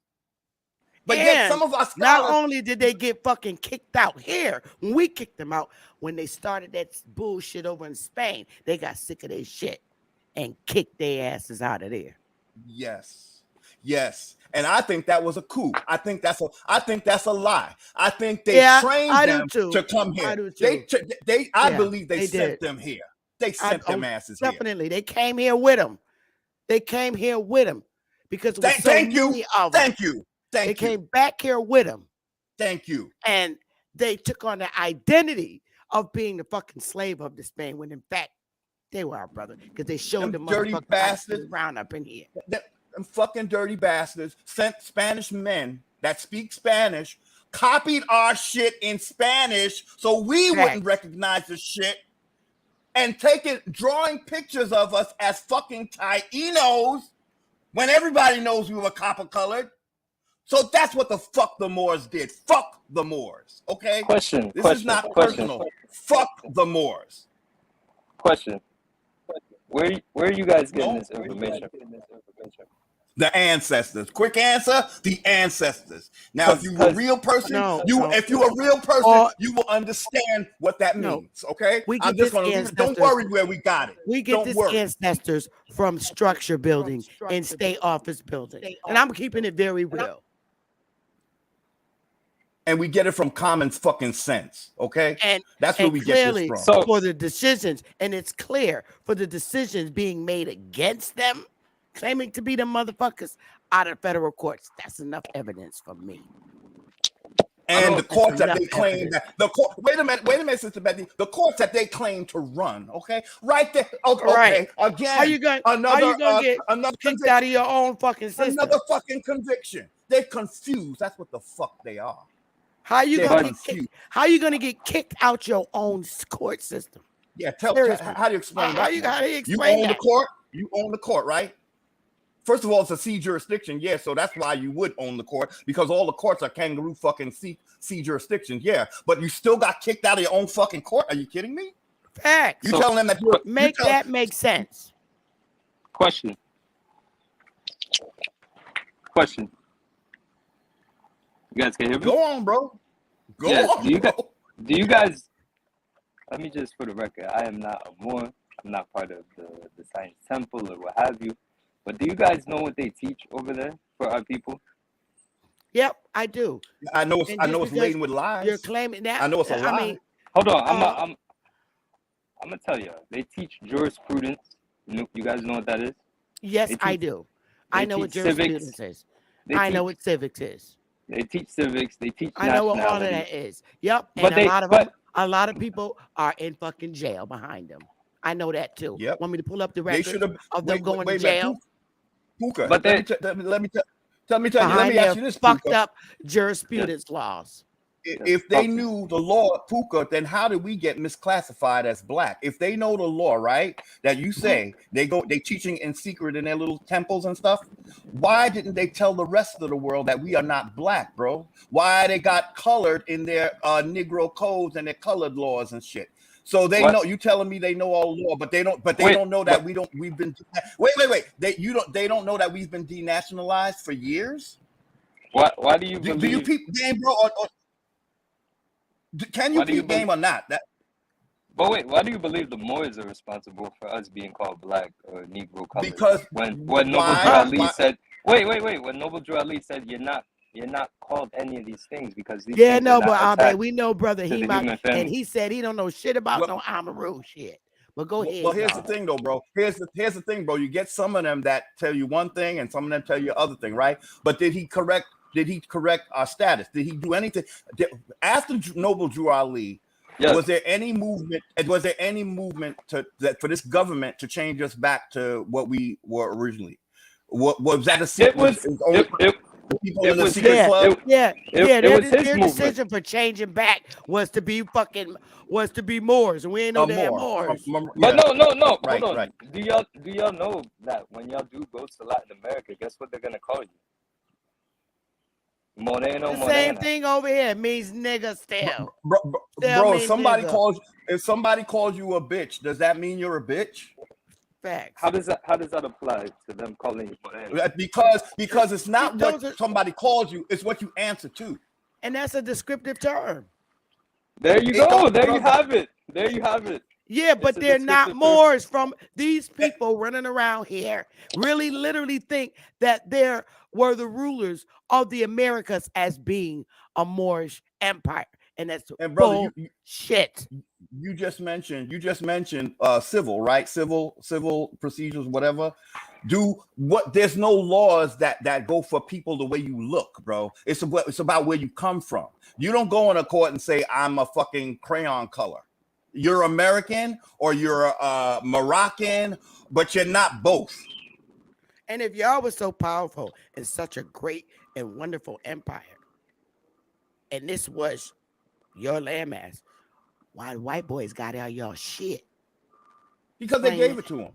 But yet some of us not only did they get fucking kicked out here, when we kicked them out, when they started that bullshit over in Spain, they got sick of their shit and kicked their asses out of there. Yes. And I think that was a coup. I think that's a lie. I think they trained them to come here. I believe they sent them here. They sent them asses here. Definitely. They came here with them. Because it was so many of them. Thank you. They came back here with them. Thank you. And they took on the identity of being the fucking slave of the Spain, when in fact they were our brother, because they showed them dirty bastards around up in here. Them fucking dirty bastards sent Spanish men that speak Spanish, copied our shit in Spanish so we wouldn't recognize the shit, and drawing pictures of us as fucking Tainos when everybody knows we were copper colored. So that's what the fuck the Moors did. Fuck the Moors. Okay? This is not personal. Fuck the Moors. Question. Where are you guys getting this information? The ancestors. Quick answer: the ancestors. Now, if you're a real person, you will understand what that means. Okay? I'm just gonna don't worry where we got it. We get these ancestors from structure building and state office building, and I'm keeping it very real. And we get it from common fucking sense, okay? And that's where we get this from. So for the decisions, and it's clear for the decisions being made against them, claiming to be the motherfuckers out of federal courts. That's enough evidence for me. And the courts that they claim that wait a minute, Sister Bethy. The courts that they claim to run, okay, right there. Okay, right. Again, how you gonna get kicked out of your own fucking system? Another fucking conviction. They're confused. That's what the fuck they are. How you gonna get kicked out your own court system? Yeah, how do you explain that? How do you explain you own the court? You own the court, right? First of all, it's a C jurisdiction, yeah, so that's why you would own the court, because all the courts are kangaroo fucking C jurisdictions, yeah. But you still got kicked out of your own fucking court. Are you kidding me? Facts. You telling them that that make sense. Question. You guys can hear me? Go on, bro. Go on. Do you guys? Let me just, for the record, I am not a Moor. I'm not part of the Science Temple or what have you. But do you guys know what they teach over there for our people? Yep, I do. I know it's laden with lies. You're claiming that. I know it's a lie. I mean, hold on. I'm gonna tell you. They teach jurisprudence. You guys know what that is? Yes, I do. I know what jurisprudence is. I know what civics is. They teach civics. They teach. I know what all of that is. Yep. But and a lot of people are in fucking jail behind them. I know that too. Yep. Want me to pull up the record of them going to wait, jail? Puka, but let me ask you this. Fucked up jurisprudence laws. If they knew the law, Puka, then how did we get misclassified as black? If they know the law, right? That you say they teaching in secret in their little temples and stuff. Why didn't they tell the rest of the world that we are not black, bro? Why they got colored in their Negro codes and their colored laws and shit? So they know. You telling me they know all law, but they don't. But they don't know that we've been. Wait. They don't know that we've been denationalized for years. Why do you believe? Do you peep game, bro? Can you peep game or not? But wait, why do you believe the Moors are responsible for us being called black or Negro colors? Because when Noble Drew Ali said, wait, when Noble Drew Ali said you're not called any of these things because these things but we know brother and he said he don't know shit about no Amaru shit. But go ahead. Well, here's the thing though, bro. Here's the thing, bro. You get some of them that tell you one thing and some of them tell you other thing, right? But did he correct our status? Did he do anything? After Noble Drew Ali, yes. Was there any movement? Was there any movement for this government to change us back to what we were originally? What was that? It was their decision for changing back was to be Moors, and we ain't no damn Moors. But no. Right, hold on. Right. Do y'all know that when y'all do go to Latin America, guess what they're gonna call you? Moreno. Same thing over here. It means nigga still. Bro, if somebody calls you a bitch, does that mean you're a bitch? Facts. How does that apply to them calling you Moreno? Because it's not what somebody calls you, it's what you answer to. And that's a descriptive term. There you go. There you have it. Yeah, but they're not Moors. From these people running around here really literally think that they were the rulers of the Americas as being a Moorish empire. And that's bullshit. You just mentioned civil, right? Civil procedures, whatever. There's no laws that go for people the way you look, bro. It's about where you come from. You don't go in a court and say I'm a fucking crayon color. You're American or you're Moroccan, but you're not both. And if y'all was so powerful and such a great and wonderful empire, and this was your landmass, why the white boys got all y'all shit? Because they gave it to them.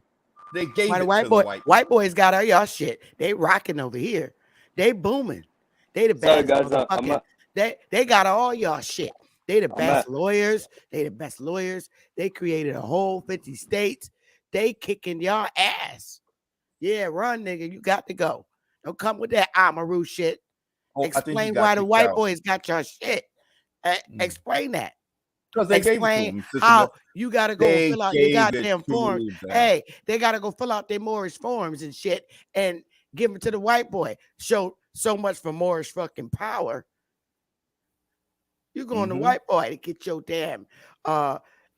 They gave it to the white boys got all y'all shit. They rocking over here. They booming. They the best. They got all y'all shit. They the best lawyers. They created a whole 50 states. They kicking y'all ass. Yeah, run, nigga. You got to go. Don't come with that Amaru shit. Explain why the white boys got your shit. Explain that. Because they explain how you got to go fill out your goddamn forms. Hey, they got to go fill out their Moorish forms and shit and give them to the white boy. Show so much for Moorish fucking power. You're going to white boy to get your damn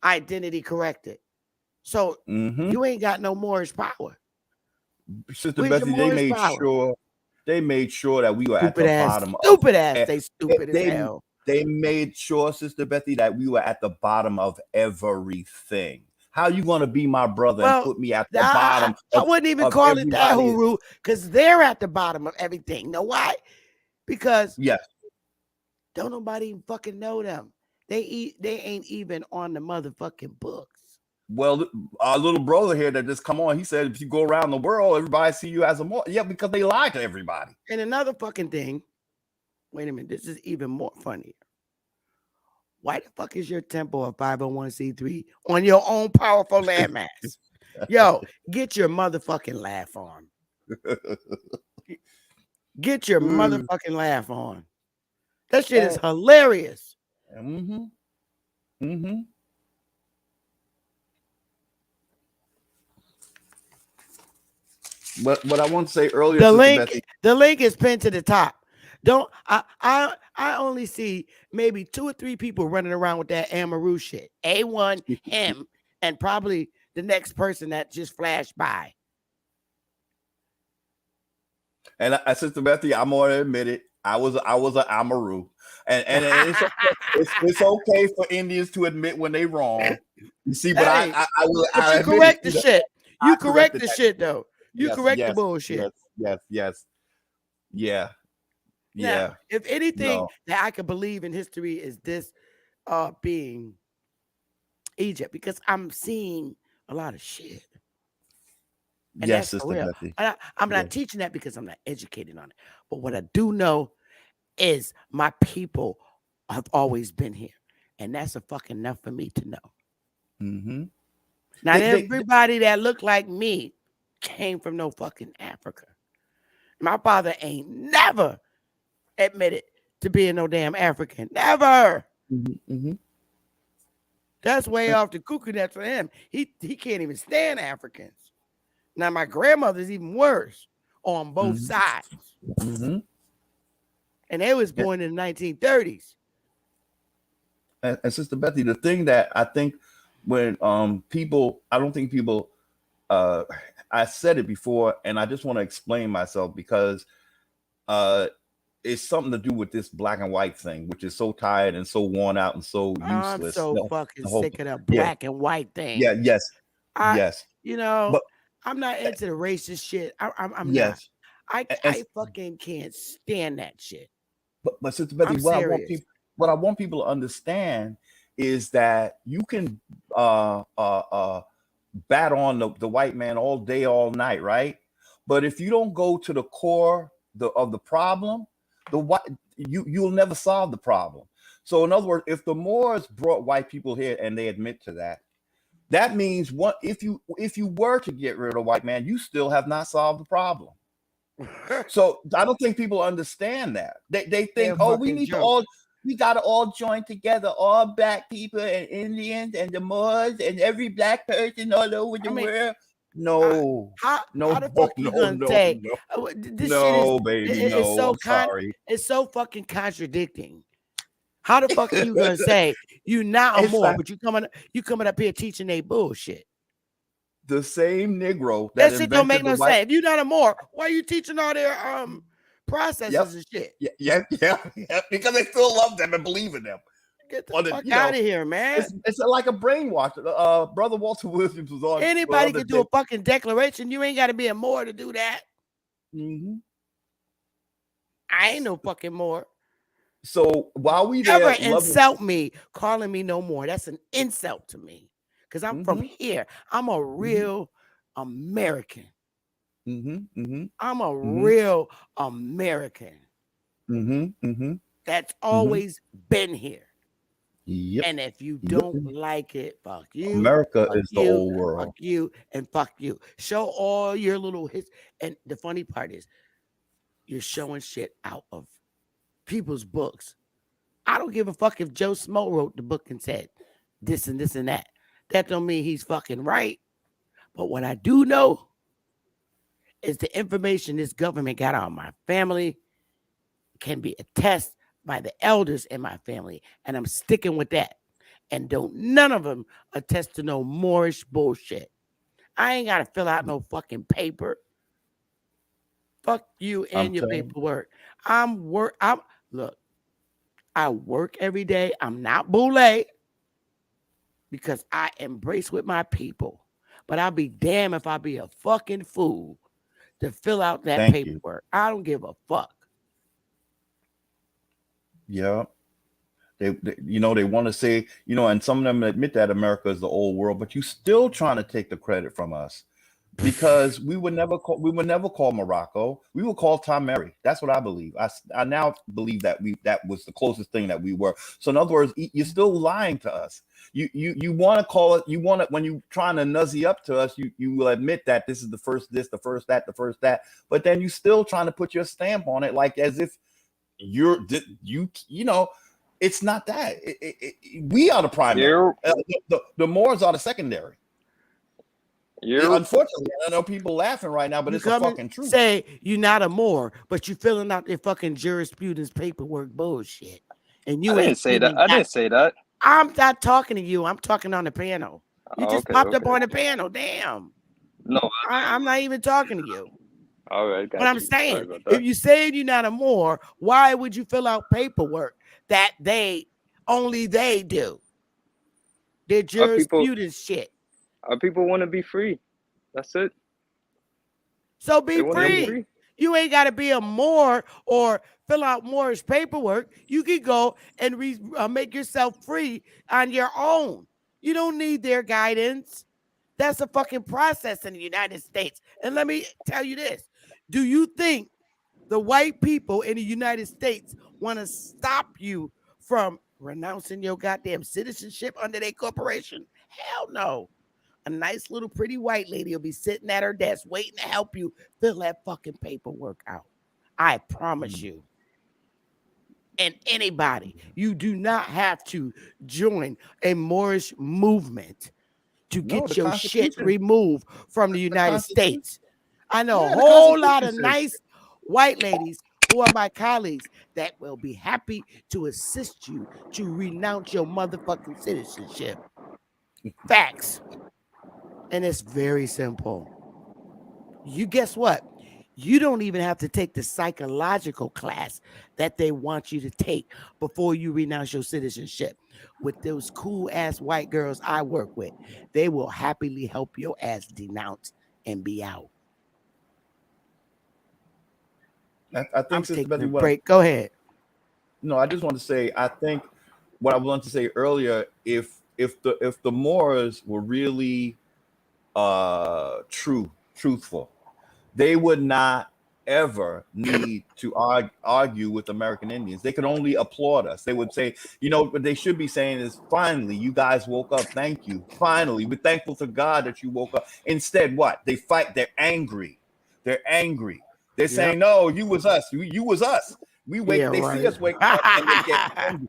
identity corrected. So you ain't got no Moorish power. Sister Bethy, they made sure that we were at the bottom. Stupid as hell. They made sure, Sister Bethy, that we were at the bottom of everything. How you going to be my brother and put me at the bottom? I wouldn't even call it that, Huru, because they're at the bottom of everything. Know why? Because don't nobody even fucking know them. They ain't even on the motherfucking books. Well, our little brother here that just come on, he said, if you go around the world, everybody see you as a Moor. Yeah, because they lie to everybody. And another fucking thing, wait a minute, this is even more funny. Why the fuck is your temple a 501c3 on your own powerful landmass? Yo, get your motherfucking laugh on. Get your motherfucking laugh on. That shit is hilarious. Mm-hmm. Mm-hmm. But what I want to say earlier, the link is pinned to the top. I only see maybe 2 or 3 people running around with that Amaru shit. A1, him, and probably the next person that just flashed by. And Sister Bethy, I'm going to admit it. I was an Amaru, and it's okay for Indians to admit when they wrong. You see, but hey, I you correct the shit. You correct the shit though. You correct the bullshit. Yes. Yeah. Now, if anything that I could believe in history is this being Egypt, because I'm seeing a lot of shit. And yes, that's Sister real. Bethy. I'm not teaching that because I'm not educated on it. But what I do know is my people have always been here. And that's a fucking enough for me to know. Mm-hmm. Not everybody that looked like me came from no fucking Africa. My father ain't never admitted to being no damn African. Never. Mm-hmm. That's way off the cuckoo nest for him. He can't even stand Africans. Now my grandmother's even worse on both sides. Mm-hmm. And they was born in the 1930s. And Sister Bethy, the thing that I think when people, I don't think people, I said it before, and I just want to explain myself because it's something to do with this black and white thing, which is so tired and so worn out and so useless. I'm so fucking sick of the black and white thing. Yeah, yes. You know, but I'm not into the racist shit. I'm yes. not. I fucking can't stand that shit. But Sister Bethy, what I want people to understand is that you can bat on the white man all day, all night, right? But if you don't go to the core of the problem, you'll never solve the problem. So in other words, if the Moors brought white people here and they admit to that, that means if you were to get rid of the white man, you still have not solved the problem. So I don't think people understand that. They think, we gotta all join together, all black people and Indians and the Moors and every black person all over the world. No, how the fuck you gonna say this shit is, it's so fucking contradicting. How the fuck are you gonna say you not a Moor, but you coming up here teaching they bullshit? The same Negro that shit don't make no sense. If you're not a Moor, why are you teaching all their processes and shit? Yeah, because they still love them and believe in them. Get the fuck out of here, man. It's like a brainwash. Brother Walter Williams was on. Anybody can do a fucking declaration. You ain't got to be a Moor to do that. Mm-hmm. I ain't no fucking Moor. So while we never insult me, calling me no more. That's an insult to me. Because I'm from here. I'm a real American. I'm a real American. That's always been here. Yep. And if you don't like it, fuck you. America is the whole world. Fuck you and fuck you. Show all your little hits. And the funny part is, you're showing shit out of people's books. I don't give a fuck if Joe Smo wrote the book and said this and this and that. That don't mean he's fucking right. But what I do know is the information this government got on my family can be attested by the elders in my family. And I'm sticking with that. And don't none of them attest to no Moorish bullshit. I ain't got to fill out no fucking paper. Fuck you and your paperwork. Look, I work every day. I'm not boule because I embrace with my people. But I'll be damned if I be a fucking fool to fill out that paperwork. I don't give a fuck. Yeah. They they want to say, and some of them admit that America is the old world, but you still trying to take the credit from us, because we would never call Morocco. We would call Tamari. That's what I believe. I now believe that that was the closest thing that we were. So in other words, you're still lying to us. You want to call it. You want it when you trying to nuzzy up to us. You will admit that this is the first this, the first that, the first that. But then you still trying to put your stamp on it, like as if you know. It's not that. We are the primary. The Moors are the secondary. Unfortunately, I know people laughing right now, but it's the fucking truth. Say you're not a Moor, but you filling out their fucking jurisprudence paperwork bullshit. And you I didn't say that. I didn't say that. I'm not talking to you. I'm talking on the panel. You just popped up on the panel. Damn. No, I'm not even talking to you. All right. But I'm saying, if you say you're not a Moor, why would you fill out paperwork that only they do? Their jurisprudence shit. Our people want to be free. That's it. So be free. You ain't got to be a Moor or fill out Moorish paperwork. You can go and make yourself free on your own. You don't need their guidance. That's a fucking process in the United States. And let me tell you this. Do you think the white people in the United States want to stop you from renouncing your goddamn citizenship under their corporation? Hell no. A nice little pretty white lady will be sitting at her desk waiting to help you fill that fucking paperwork out. I promise you. And anybody, you do not have to join a Moorish movement to get your shit removed from the United States. I know a whole lot of nice white ladies who are my colleagues that will be happy to assist you to renounce your motherfucking citizenship. Facts. And it's very simple. You guess what? You don't even have to take the psychological class that they want you to take before you renounce your citizenship. With those cool ass white girls I work with, they will happily help your ass denounce and be out. I think taking a break. Go ahead. No, I just want to say, I think what I wanted to say earlier, if the Moors were really truthful, they would not ever need to argue with American Indians. They could only applaud us. They would say, what they should be saying is, finally, you guys woke up. Thank you. Finally, we're thankful to God that you woke up. Instead, what? They fight. They're angry. They're saying, no, you was us. You was us. We wake. They see us wake up and they get angry.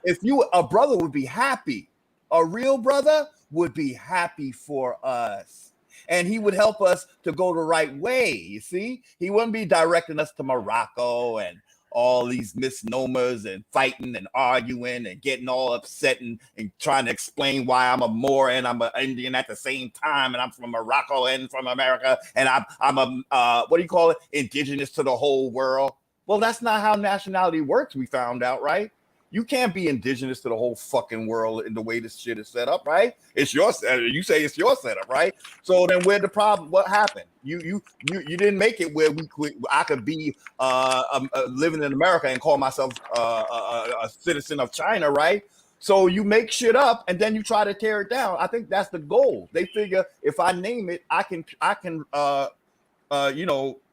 If a brother would be happy, a real brother would be happy for us. And he would help us to go the right way. You see, he wouldn't be directing us to Morocco and all these misnomers and fighting and arguing and getting all upset and trying to explain why I'm a Moor and I'm an Indian at the same time, and I'm from Morocco and from America, and I'm a what do you call it? Indigenous to the whole world. Well, that's not how nationality works. We found out, right? You can't be indigenous to the whole fucking world in the way this shit is set up, right? It's your setup. You say it's your setup, right? So then where's the problem? What happened? You didn't make it where I could be living in America and call myself a citizen of China, right? So you make shit up and then you try to tear it down. I think that's the goal. They figure if I name it, I can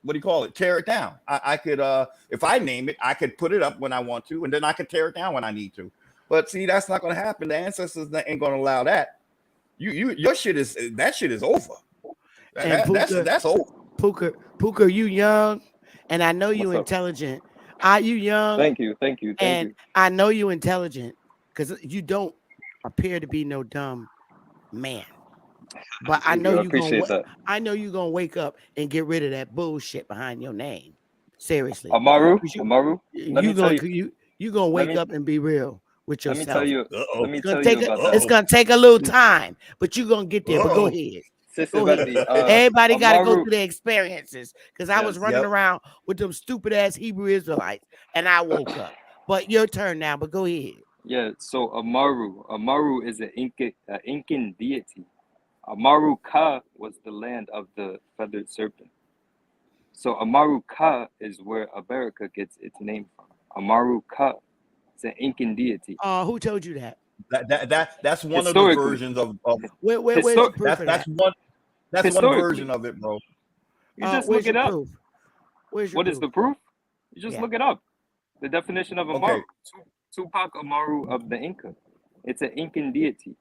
what do you call it? Tear it down. I could, if I name it, I could put it up when I want to, and then I could tear it down when I need to. But see, that's not going to happen. The ancestors ain't going to allow that. Your shit is over. That's over. Puka, you young, and I know you intelligent. Are you young? Thank you. And I know you intelligent because you don't appear to be no dumb man. But I know you're gonna wake up and get rid of that bullshit behind your name. Seriously, Amaru. You gonna wake up and be real with yourself. Let me tell you about that. It's gonna take a little time, but you're gonna get there. But go ahead. Sister Bethy, everybody got to go through their experiences because I was running around with them stupid ass Hebrew Israelites, and I woke up. But your turn now. But go ahead. Yeah. So Amaru is an Incan deity. Amaru Ka was the land of the feathered serpent. So Amaru Ka is where America gets its name from. Amaru Ka. It's an Incan deity. Who told you that? That's one of the Historically. versions of Where's the proof of that's that? one version of it, bro. You just Where's look it your up. proof? Where's your What proof? is the proof? You just Yeah. look it up. The definition of Amaru. Okay. Tupac Amaru of the Inca. It's an Incan deity.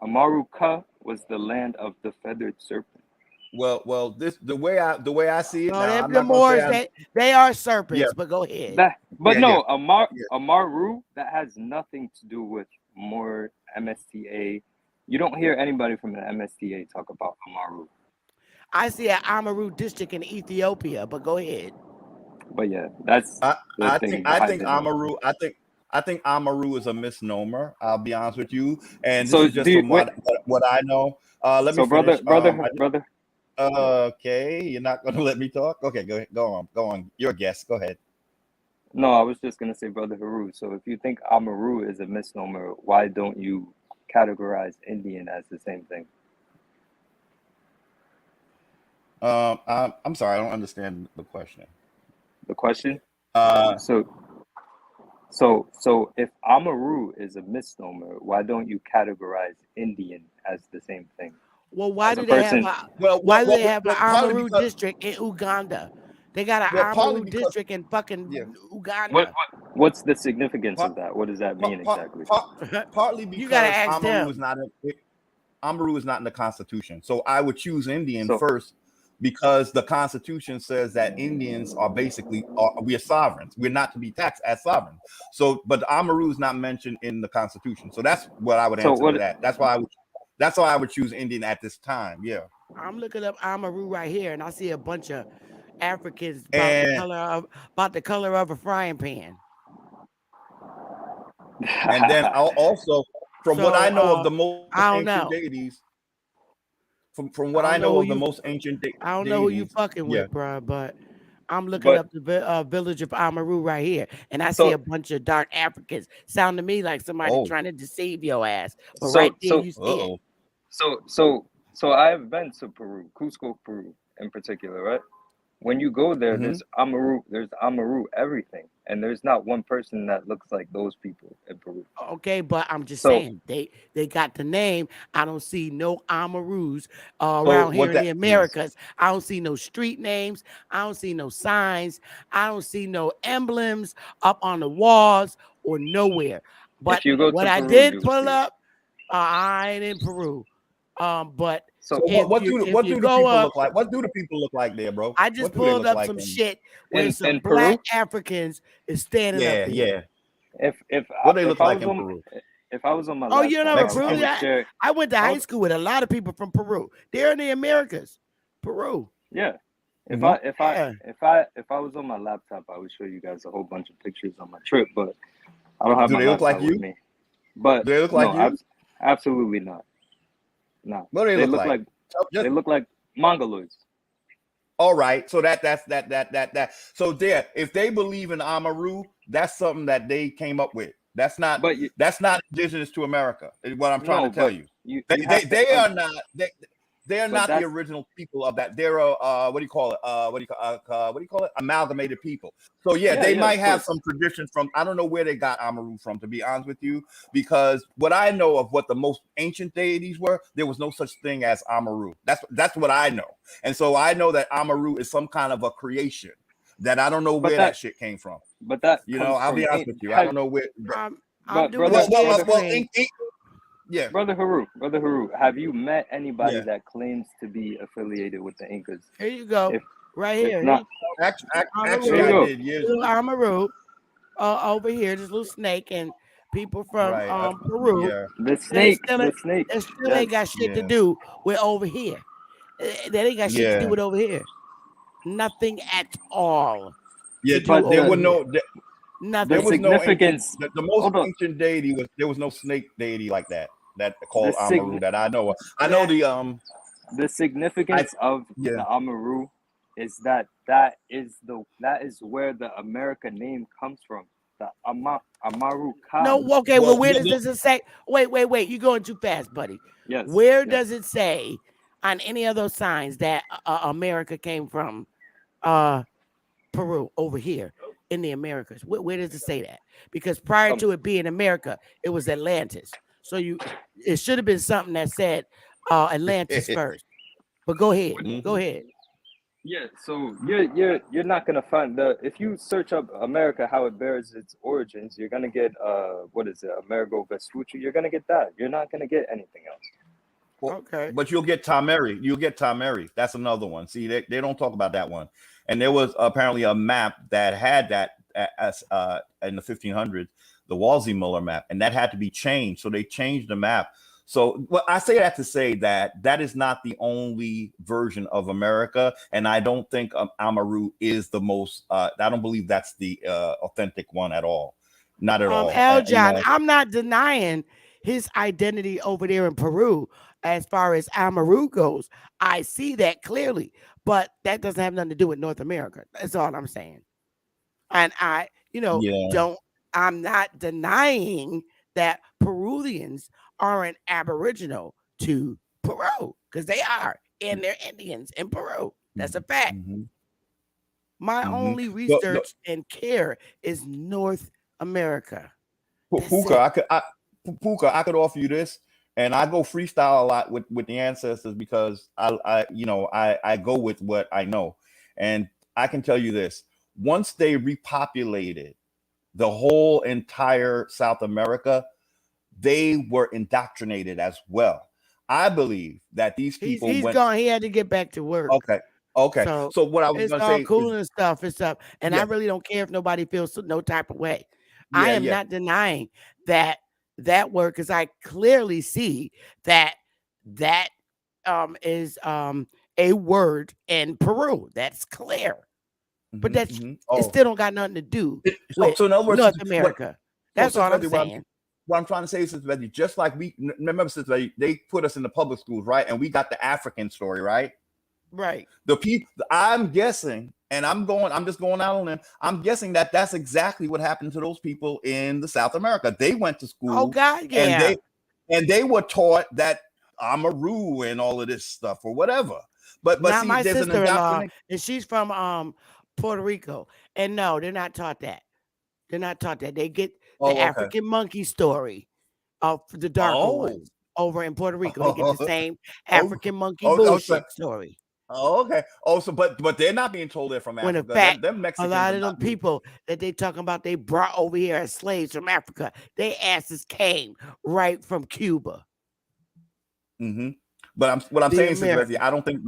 Amaru Ka was the land of the feathered serpent. Well, this the way I see it No, now. they're I'm the not gonna say Moors. They are serpents, Yeah. but go ahead. No, Yeah. Amaru, that has nothing to do with more MSTA. You don't hear anybody from the MSTA talk about Amaru. I see an Amaru district in Ethiopia, but go ahead. But yeah, that's I think Amaru. I think Amaru is a misnomer. I'll be honest with you, and this is just from what I know. Let me finish. brother. Okay, you're not going to let me talk. Okay, go on. Your guess. Go ahead. No, I was just gonna say, Brother Haru. So if you think Amaru is a misnomer, why don't you categorize Indian as the same thing? I'm sorry, I don't understand the question. The question? So if Amaru is a misnomer, why don't you categorize Indian as the same thing? Well, why do they have an Amaru district in Uganda? They got an Amaru district in fucking Uganda. What's the significance of that? What does that mean exactly? Partly because you gotta ask Amaru is not in the Constitution. So I would choose Indian first because the Constitution says that Indians are basically we are sovereigns. We're not to be taxed as sovereigns. So, but Amaru is not mentioned in the Constitution. So that's what I would answer to that. That's why I would choose Indian at this time. Yeah. I'm looking up Amaru right here, and I see a bunch of Africans about the color of a frying pan. And then also, from what I know of the most ancient deities, from what I know of the most ancient deities, I don't know who you fucking with, bro, but I'm looking up the village of Amaru right here, and I see a bunch of dark Africans. Sound to me like somebody trying to deceive your ass. But right there, you see it. So I have been to Peru, Cusco, Peru in particular, right? When you go there, there's Amaru everything, and there's not one person that looks like those people in Peru. Okay, but I'm just saying they got the name. I don't see no Amarus around here in the Americas. I don't see no street names. I don't see no signs. I don't see no emblems up on the walls or nowhere. But what I did pull up, I ain't in Peru. But so what do the people look like? What do the people look like there, bro? I just pulled up some shit where some black Africans is standing up here. If what they look like in Peru? If I was on my you know Peru, I went to high school with a lot of people from Peru. They're in the Americas, Peru. Yeah. If I was on my laptop, I would show you guys a whole bunch of pictures on my trip, but I don't have my laptop with me. But do they look like you? Absolutely not. No. What do they look like? They look like Mongoloids. All right. So that. So if they believe in Amaru, that's something that they came up with. That's not indigenous to America. Is what I'm trying to tell you. They are not. They are not the original people of that. They're what do you call it? Amalgamated people. So they might have some traditions from. I don't know where they got Amaru from, to be honest with you, because what I know of what the most ancient deities were, there was no such thing as Amaru. That's what I know, and so I know that Amaru is some kind of a creation that I don't know where that shit came from. But that I'll be honest with you, I don't know where. Yeah, Brother Haru, have you met anybody that claims to be affiliated with the Incas? Here you go, right here. Actually, I did. Yes. Amaru, over here, this little snake, and people from Peru. Yeah. The snake. They still ain't got shit to do with over here. They ain't got shit to do with over here. Nothing at all. Yeah, but there was no. Nothing. There was significance. The most ancient deity there was no snake deity like that called Amaru that I know of. I know the significance of the Amaru is that is where the American name comes from. The Amaru Ka. No, okay. Well, where does it say? Wait. You're going too fast, buddy. Yes. Where does it say on any of those signs that America came from Peru over here? in the Americas? Where does it say that? Because prior to it being America, it was Atlantis. So it should have been something that said Atlantis first. But go ahead. Go ahead. Yeah, so you're not gonna find if you search up America, how it bears its origins, you're gonna get what is it, Amerigo Vespucci? You're gonna get that. You're not gonna get anything else. Well, okay, but you'll get Tameri. You'll get Tameri. That's another one. See, they don't talk about that one. And there was apparently a map that had that as in the 1500s, the Wolsey Miller map, and that had to be changed. So they changed the map. So well, I say that to say that is not the only version of America, and I don't think Amaru is the most. I don't believe that's the authentic one at all. Not at all. John, I'm not denying his identity over there in Peru as far as Amaru goes. I see that clearly, but that doesn't have nothing to do with North America. That's all I'm saying. And I'm not denying that Peruvians aren't aboriginal to Peru, because they are, and they're Indians in Peru. That's a fact. My only research and care is North America. Puka, I could offer you this, and I go freestyle a lot with the ancestors because I go with what I know, and I can tell you this: once they repopulated the whole entire South America, they were indoctrinated as well. I believe that these people he's gone. He had to get back to work. Okay. So what I was going to say, cool and stuff. It's up, and I really don't care if nobody feels no type of way. I am not denying that word, because I clearly see that is a word in Peru. That's clear, but that's it still don't got nothing to do with so in other words, North America. That's all I'm saying. What I'm trying to say is, Sister Bethy, just like we remember, Sister Bethy, they put us in the public schools, right? And we got the African story, right? Right. The people, I'm guessing, and I'm just going out on them. I'm guessing that that's exactly what happened to those people in the South America. They went to school. Oh God, yeah. And they were taught that Amaru and all of this stuff or whatever. But not see, my there's sister-in-law, and she's from Puerto Rico, and no, they're not taught that. They're not taught that. They get the African monkey story of the darker ones over in Puerto Rico. They get the same African monkey bullshit story. Oh, okay. Oh, so but they're not being told they're from Africa. When in fact, them Mexicans a lot of them people that they talking about they brought over here as slaves from Africa, they asses came right from Cuba. But what I'm saying is, I don't think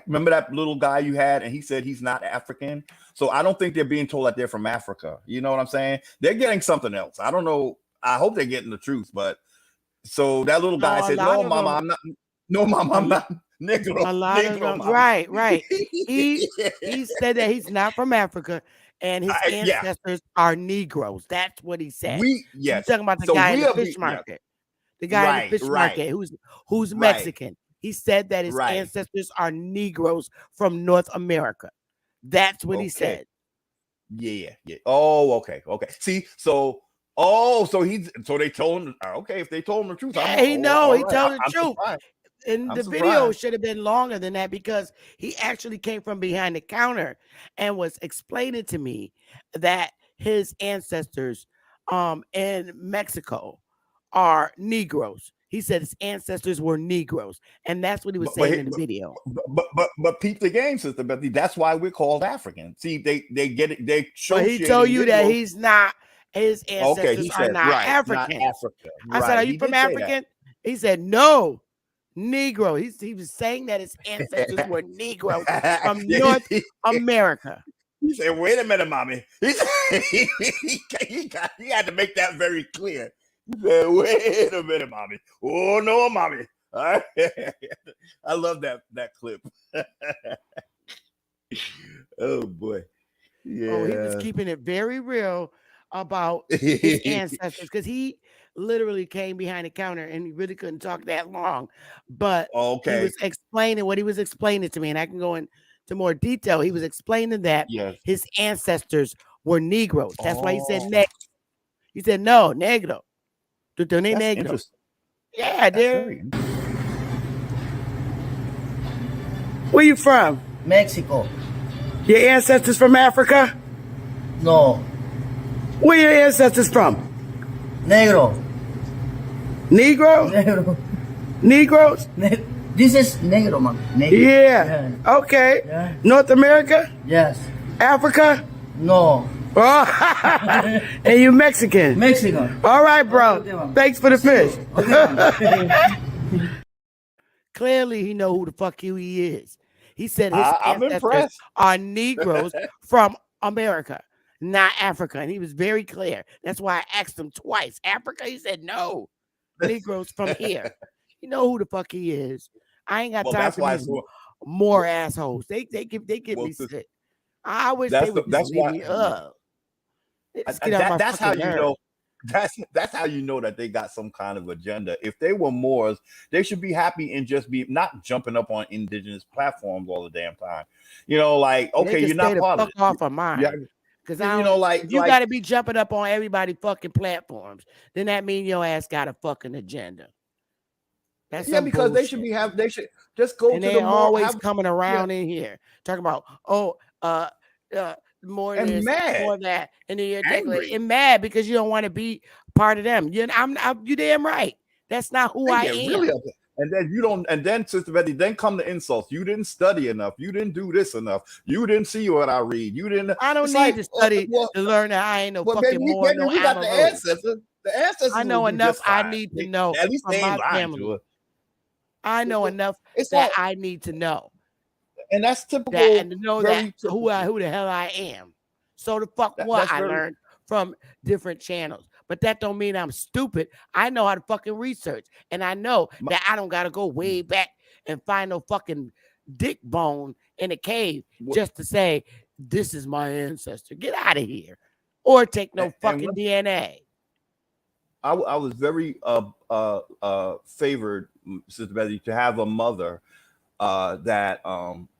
remember that little guy you had, and he said he's not African. So I don't think they're being told that they're from Africa. You know what I'm saying? They're getting something else. I don't know. I hope they're getting the truth. But so that little guy said, "No, Mama, I'm not. No, Mama, I'm not." Negro, a lot of them, right. He said that he's not from Africa, and his ancestors are Negroes. That's what he said. He's talking about the guy in the fish market. The guy in the fish market who's Mexican. He said that his ancestors are Negroes from North America. That's what he said. Yeah. Oh, okay. See, so they told him. Okay, if they told him the truth, he told the truth. And the video should have been longer than that, because he actually came from behind the counter and was explaining to me that his ancestors in Mexico are Negroes. He said his ancestors were Negroes, and that's what he was saying in the video. But peep the game, Sister Bethy. That's why we're called African. See, they get it. They show. But he told you that he's not. His ancestors are not African. Not Africa. I said, "Are you from African?" He said, "No, Negro." He was saying that his ancestors were Negroes from North America. He said, "Wait a minute, mommy." He had to make that very clear. He said, "Wait a minute, mommy." Oh no, mommy. All right. I love that clip. Oh boy. Yeah. Oh, he was keeping it very real about his ancestors, because he literally came behind the counter and he really couldn't talk that long. But he was explaining what he was explaining to me, and I can go into more detail. He was explaining that his ancestors were Negroes. That's why he said Negro. He said, "No, Negro. Negro." Yeah, dude. Where you from? Mexico. Your ancestors from Africa? No. Where your ancestors from? Negro. Negro? Negro. Negroes? This is Negro, man. Negro. Yeah. Okay. Yeah. North America? Yes. Africa? No. Oh. And you Mexican? Mexican. All right, bro. Okay, man. Thanks for the fish. Okay, Clearly, he know who the fuck he is. He said his I'm ancestors impressed. are Negroes from America, not Africa. And he was very clear. That's why I asked him twice. Africa? He said no. Negroes from here. You know who the fuck he is. I ain't got Well, time that's for why these more assholes. They get well, me sick. I wish that's they would the- that's just leave why- me up. They just get on my that's how fucking you nerves. know. That's how you know that they got some kind of agenda. If they were Moors, they should be happy and just be not jumping up on indigenous platforms all the damn time. You know, like, They okay, can you're stay not the part of fuck it. off of mine. Yeah, Because you know, like, if you got to be jumping up on everybody fucking platforms, then that means your ass got a fucking agenda. That's yeah, some because they bullshit. they should just go And to they the more always coming around in here talking about more and this, mad, more that, and then you're angry. and mad because you don't want to be part of them. You damn right. That's not who I They get am. really upset. And then you don't, and then Sister Betty, then come the insults. You didn't study enough. You didn't do this enough. You didn't see what I read. You didn't. I don't it's need like, to study to learn that I ain't no well, fucking maybe, more maybe no we got the Amarone. ancestors. The ancestors. I know will do enough. just I fine. need to know At least from they ain't my lying to family. us. I know enough It's that like, I need to know. and that's typical. That and to know very that typical. who the hell I am. So the fuck what that's I very- learned from different channels. But that don't mean I'm stupid. I know how to fucking research. And I know that I don't gotta go way back and find no fucking dick bone in a cave just to say this is my ancestor. Get out of here. Or take no fucking DNA. I was very favored, Sister Betty, to have a mother that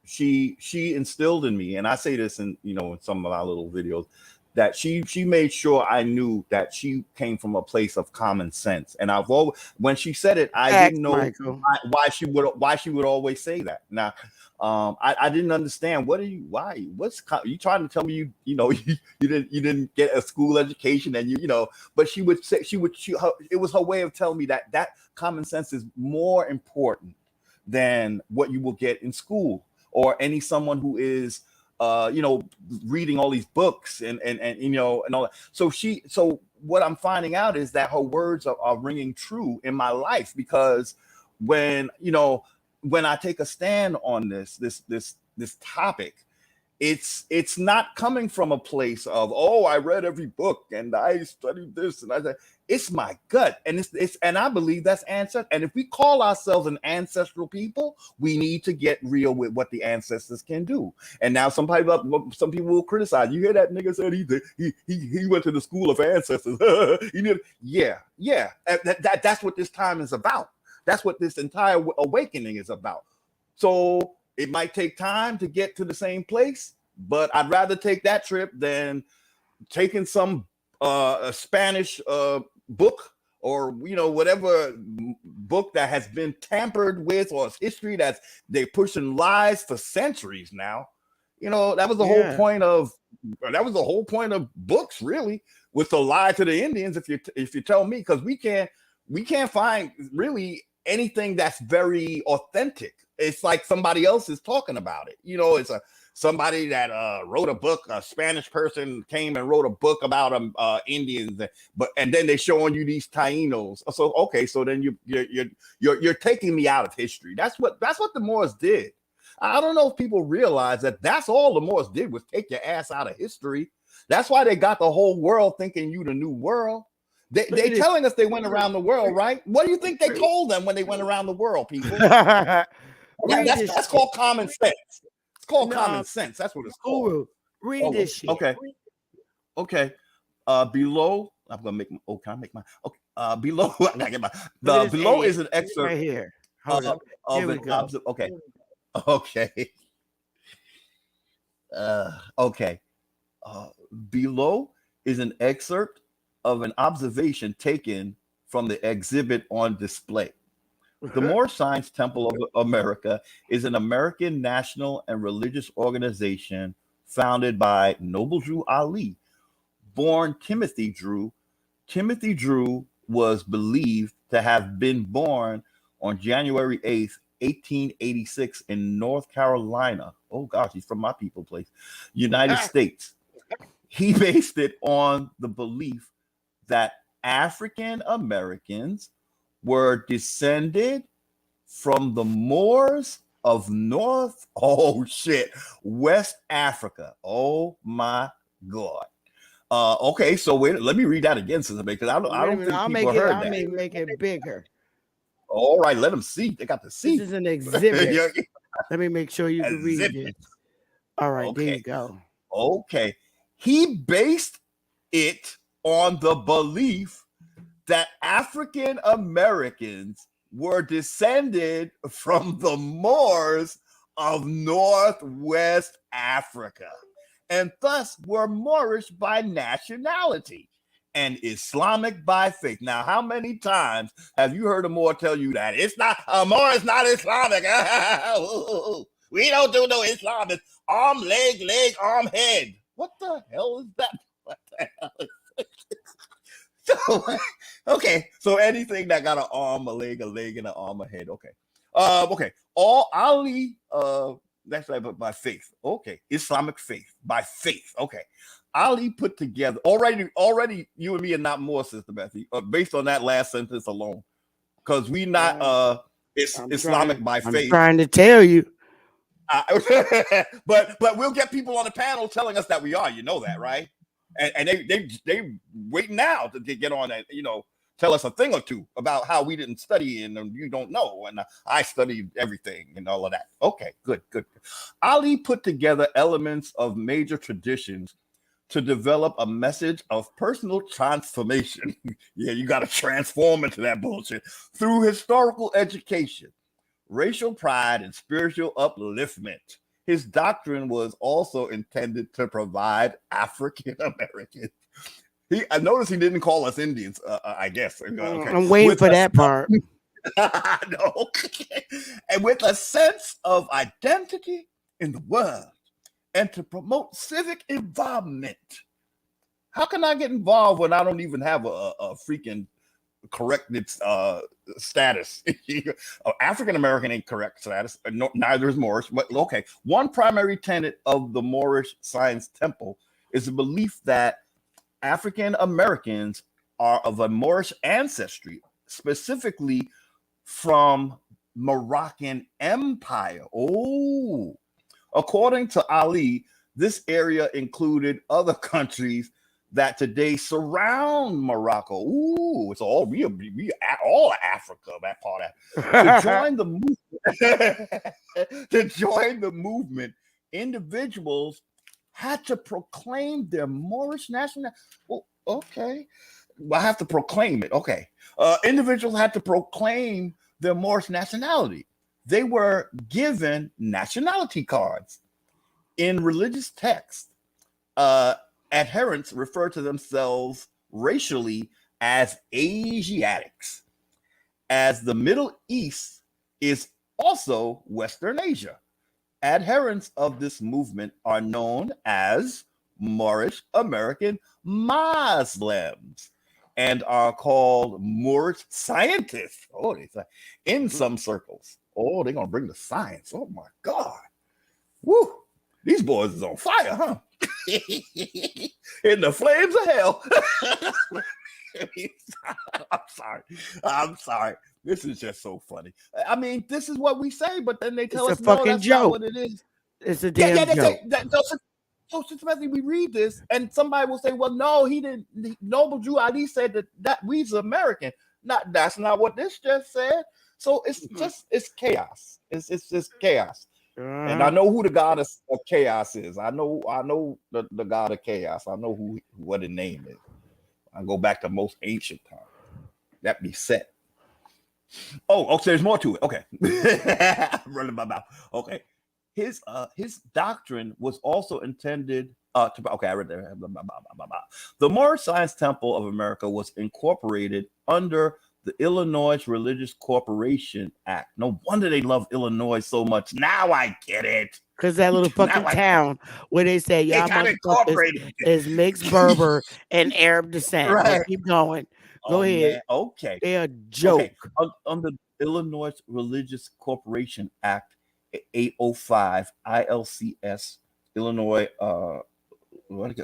she instilled in me, and I say this in in some of our little videos, that she made sure I knew that she came from a place of common sense. And I've always, when she said it, I didn't know why she would always say that. Now, I didn't understand. What's you trying to tell me? You didn't get a school education, and But she would say it was her way of telling me that common sense is more important than what you will get in school or someone who is reading all these books and all that. So what I'm finding out is that her words are ringing true in my life, because when I take a stand on this topic, it's not coming from a place of, oh, I read every book and I studied this and I said, it's my gut, and and I believe that's ancestral. And if we call ourselves an ancestral people, we need to get real with what the ancestors can do. And now some people will criticize. You hear that nigga said he went to the school of ancestors. That's what this time is about. That's what this entire awakening is about. So it might take time to get to the same place, but I'd rather take that trip than taking some a Spanish book or whatever book that has been tampered with, or history they're pushing lies for centuries now. That was the whole point of books, really, with the lie to the Indians. If you tell me, because we can't find really anything that's very authentic. It's like somebody else is talking about it. It's somebody that wrote a book. A Spanish person came and wrote a book about Indians, and then they're showing you these Tainos. So okay, so then you're taking me out of history. That's what the Moors did. I don't know if people realize that that's all the Moors did, was take your ass out of history. That's why they got the whole world thinking you the new world. They telling us they went around the world, right? What do you think they told them when they went around the world, people? That's called common sense. It's called common sense. That's what it's called. Read this shit. Okay. Below, I'm gonna make. Can I make my? Okay. Below, I gotta get my. Below is an excerpt right here. Hold up. Here we go. Okay. Okay. Below is an excerpt of an observation taken from the exhibit on display. The Moorish Science Temple of America is an American national and religious organization founded by Noble Drew Ali, born Timothy Drew. Timothy Drew was believed to have been born on January 8th, 1886 in North Carolina. Oh gosh, he's from my people place, United States. He based it on the belief that African Americans were descended from the Moors of West Africa. Oh my God. Okay, so let me read that again, Sister May, because I don't think people heard that. I'll make it bigger. All right, let them see. They got to see. This is an exhibit. Let me make sure you can read it. All right, okay. There you go. Okay. He based it on the belief that African Americans were descended from the Moors of Northwest Africa, and thus were Moorish by nationality and Islamic by faith. Now, how many times have you heard a Moor tell you that it's not Moor is not Islamic? We don't do no Islam. It's arm, leg, arm, head. What the hell is that? What the hell is that? So, okay, so anything that got an arm, a leg, and an arm, a head. Okay. Okay. All Ali, that's right, by faith. Okay. Islamic faith, by faith. Okay. Ali put together already you and me are not more, Sister Bethy, based on that last sentence alone. Because we not Islamic by faith. I'm trying to tell you. But we'll get people on the panel telling us that we are, you know that, right? And they waiting now to get on that, tell us a thing or two about how we didn't study and you don't know. And I studied everything and all of that. Okay, good. Ali put together elements of major traditions to develop a message of personal transformation. Yeah, you got to transform into that bullshit through historical education, racial pride, and spiritual upliftment. His doctrine was also intended to provide African Americans. I noticed he didn't call us Indians, I guess. Okay. I'm waiting for that part. No. And with a sense of identity in the world and to promote civic involvement. How can I get involved when I don't even have a freaking corrected status? African American ain't correct status. No, neither is Moorish. But okay, one primary tenet of the Moorish Science Temple is the belief that African Americans are of a Moorish ancestry, specifically from Moroccan Empire. Oh, according to Ali, this area included other countries that today surround Morocco. Ooh, it's all we all Africa, that part of to join the movement, individuals had to proclaim their Moorish nationality. Oh, okay. Well, I have to proclaim it. Okay. Individuals had to proclaim their Moorish nationality. They were given nationality cards. In religious texts, adherents refer to themselves racially as Asiatics, as the Middle East is also Western Asia. Adherents of this movement are known as Moorish American Muslims and are called Moorish scientists. Oh, they say in some circles. Oh, they're gonna bring the science. Oh my God. Woo! These boys is on fire, huh? In the flames of hell. I'm sorry. This is just so funny. I mean, this is what we say, but then they tell us no, that's not what it is. It's a damn joke. So especially we read this, and somebody will say, "Well, no, he didn't." The noble Jew Ali said that we's American. That's not what this just said. So it's chaos. It's just chaos. And I know who the god of chaos is. I know the god of chaos. I know what his name is. I go back to most ancient times. That be set. Oh, okay. There's more to it. Okay, I'm running my mouth. Okay, his doctrine was also intended to. Okay, I read there. The Moorish Science Temple of America was incorporated under the Illinois Religious Corporation Act. No wonder they love Illinois so much. Now I get it. Because that little fucking town where they say y'all motherfuckers is mixed Berber and Arab descent. Right. But keep going. Go ahead. Man. Okay. They're a joke. Okay. Under Illinois Religious Corporation Act 805 ILCS, Illinois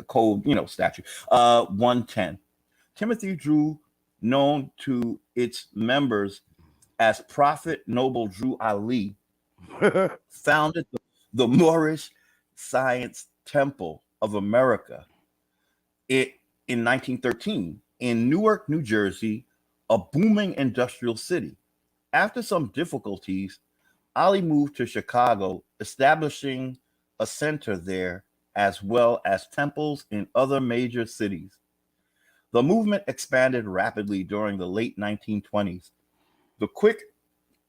code, statute 110. Timothy Drew, known to its members as Prophet Noble Drew Ali, founded the Moorish Science Temple of America in 1913 in Newark, New Jersey, a booming industrial city. After some difficulties, Ali moved to Chicago, establishing a center there as well as temples in other major cities. The movement expanded rapidly during the late 1920s. The quick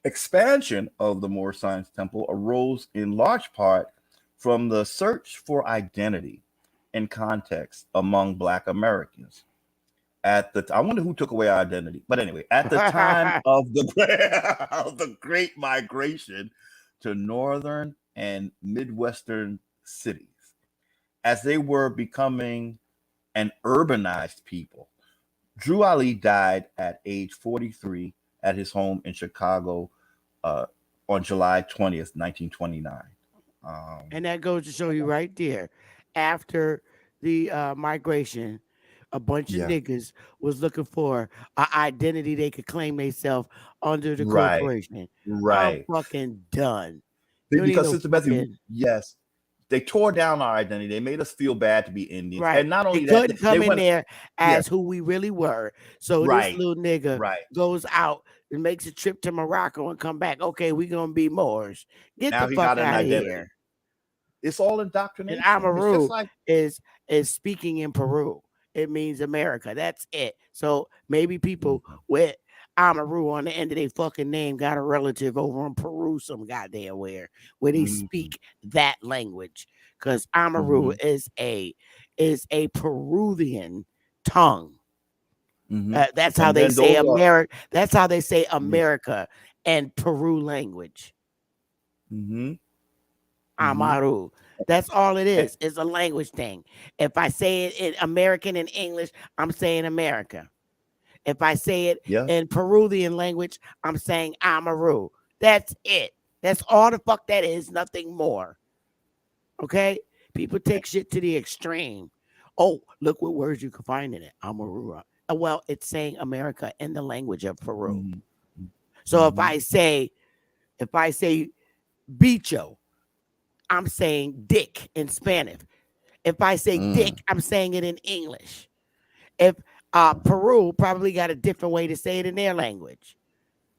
expansion of the Moorish Science Temple arose in large part from the search for identity and context among Black Americans. I wonder who took away our identity. But anyway, at the time of the Great Migration to northern and midwestern cities, as they were becoming an urbanized people. Drew Ali died at age 43 at his home in Chicago on July 20th, 1929. And that goes to show you right there. After the migration, a bunch of niggas was looking for an identity they could claim themselves under the corporation. Right. I'm fucking done. Because Sister Bethy, yes, they tore down our identity. They made us feel bad to be Indians. Right. And not only they couldn't come in there as who we really were. So this little nigga goes out and makes a trip to Morocco and come back. Okay, we're going to be Moors. Get the fuck out of here. It's all indoctrination. And Amaru is speaking in Peru. It means America. That's it. So maybe people with Amaru on the end of their fucking name got a relative over in Peru some goddamn where they speak that language, because Amaru is a Peruvian tongue. That's how they say America. That's how they say America and Peru language. Amaru. That's all it is. It's a language thing. If I say it in American and English, I'm saying America. If I say it in Peruvian language, I'm saying Amaru. That's it. That's all the fuck that is, nothing more. Okay? People take shit to the extreme. Oh, look what words you can find in it. Amaru. Well, it's saying America in the language of Peru. So if I say bicho, I'm saying dick in Spanish. If I say dick, I'm saying it in English. If Peru probably got a different way to say it in their language.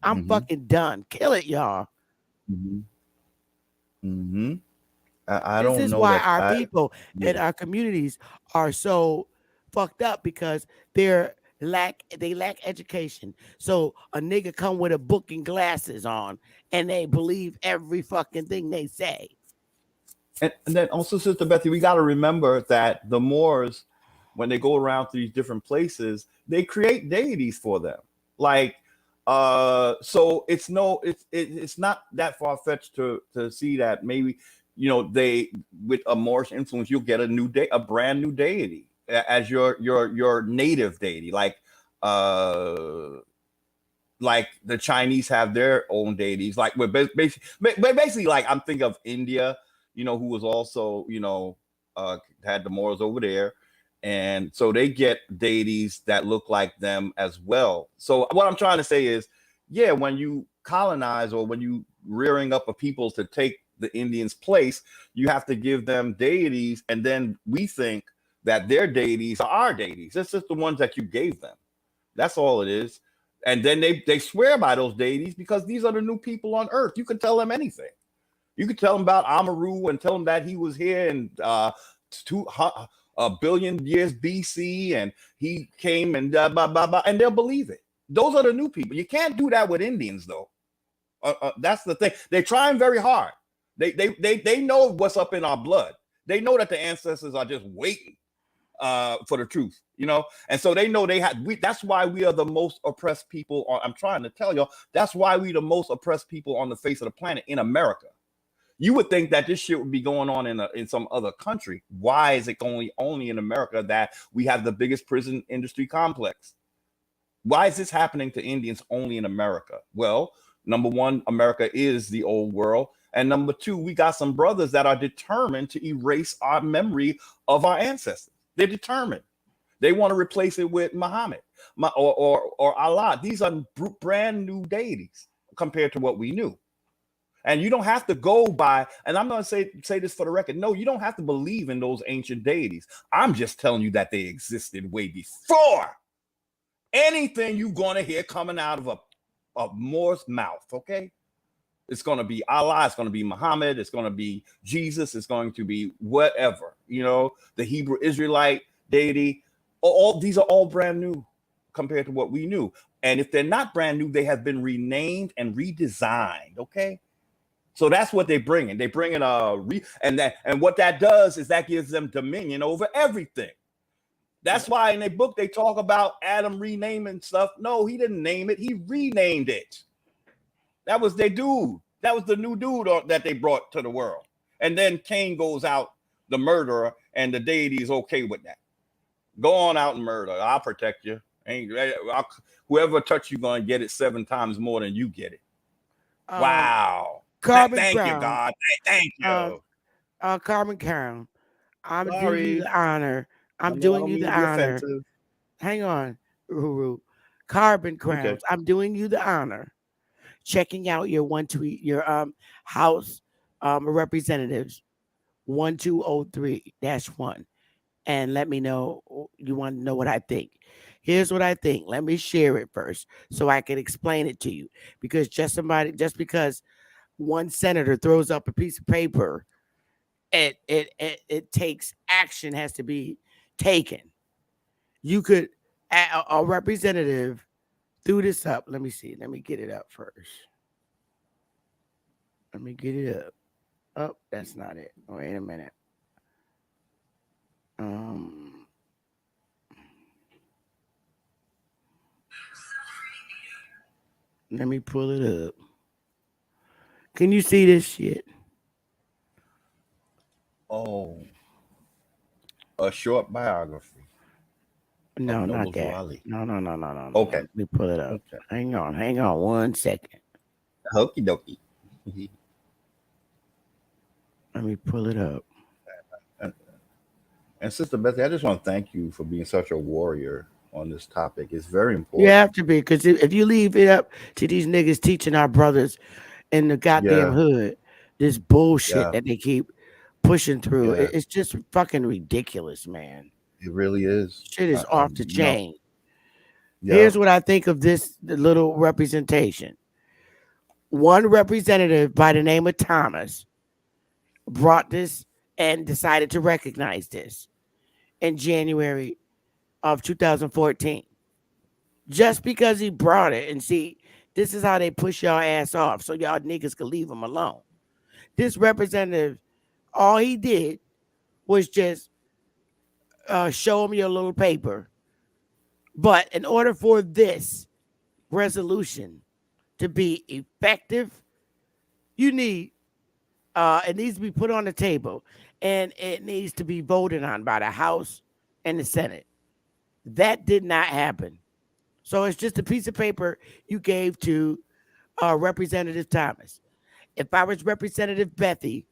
I'm fucking done. Kill it, y'all. I don't know. This is why our people and our communities are so fucked up, because they lack education. So a nigga come with a book and glasses on and they believe every fucking thing they say. And then also, Sister Bethy, we got to remember that the Moors, when they go around to these different places, they create deities for them. Like, so it's not that far-fetched to see that maybe, they, with a Moorish influence, you'll get a brand new deity as your native deity. Like the Chinese have their own deities. Like, basically, like, I'm thinking of India, who was also, had the Moors over there. And so they get deities that look like them as well. So what I'm trying to say is, when you colonize or when you rearing up a people to take the Indians' place, you have to give them deities. And then we think that their deities are our deities. It's just the ones that you gave them. That's all it is. And then they swear by those deities because these are the new people on earth. You can tell them anything. You could tell them about Amaru and tell them that he was here in 1 billion years BC and he came and blah, blah, blah, and they'll believe it. Those are the new people. You can't do that with Indians, though. That's the thing. They're trying very hard. They know what's up in our blood. They know that the ancestors are just waiting for the truth, you know. And so they know that's why we are the most oppressed people I'm trying to tell y'all, that's why we the most oppressed people on the face of the planet in America. You would think that this shit would be going on in some other country. Why is it only in America that we have the biggest prison industry complex? Why is this happening to Indians only in America? Well, number one, America is the old world. And number two, we got some brothers that are determined to erase our memory of our ancestors. They're determined. They want to replace it with Muhammad or Allah. These are brand new deities compared to what we knew. And you don't have to go by, and I'm going to say this for the record. No, you don't have to believe in those ancient deities. I'm just telling you that they existed way before anything you're going to hear coming out of a Moor's mouth, okay? It's going to be Allah, it's going to be Muhammad, it's going to be Jesus, it's going to be whatever, you know, the Hebrew Israelite deity. All these are all brand new compared to what we knew. And if they're not brand new, they have been renamed and redesigned, okay? So that's what they're bringing. They bring in and what that does is that gives them dominion over everything. That's why in their book they talk about Adam renaming stuff. No, he didn't name it. He renamed it. That was their dude. That was the new dude that they brought to the world. And then Cain goes out, the murderer, and the deity is okay with that. Go on out and murder. I'll protect you. Whoever touch you gonna get it 7 times more than you get it. Wow. Thank you, God. Thank you. Carbon Crown, I'm doing you the honor. I'm doing you the honor. Offensive. Hang on, Ruru. Carbon Crowns. Okay. I'm doing you the honor. Checking out your House Representatives 1203-1, and let me know. You want to know what I think? Here's what I think. Let me share it first so I can explain it to you. Because just because one senator throws up a piece of paper, it takes action, has to be taken. You could, a representative threw this up. Let me see. Let me get it up first. Let me get it up. Oh, that's not it. Wait a minute. Let me pull it up. Can you see this shit? Oh, a short biography. No, not that. No. Okay. Let me pull it up. Okay. Hang on 1 second. Okie dokie. Let me pull it up. And Sister Bethy, I just want to thank you for being such a warrior on this topic. It's very important. You have to be, because if you leave it up to these niggas teaching our brothers in the goddamn hood this bullshit that they keep pushing through, it's just fucking ridiculous, man. It really is. Shit is off the chain. Here's what I think of the little representation. One representative by the name of Thomas brought this and decided to recognize this in January of 2014. Just because he brought it, and see, this is how they push y'all ass off so y'all niggas can leave him alone. This representative, all he did was just show him your little paper. But in order for this resolution to be effective, you need, it needs to be put on the table, and it needs to be voted on by the House and the Senate. That did not happen. So it's just a piece of paper you gave to Representative Thomas. If I was Representative Bethy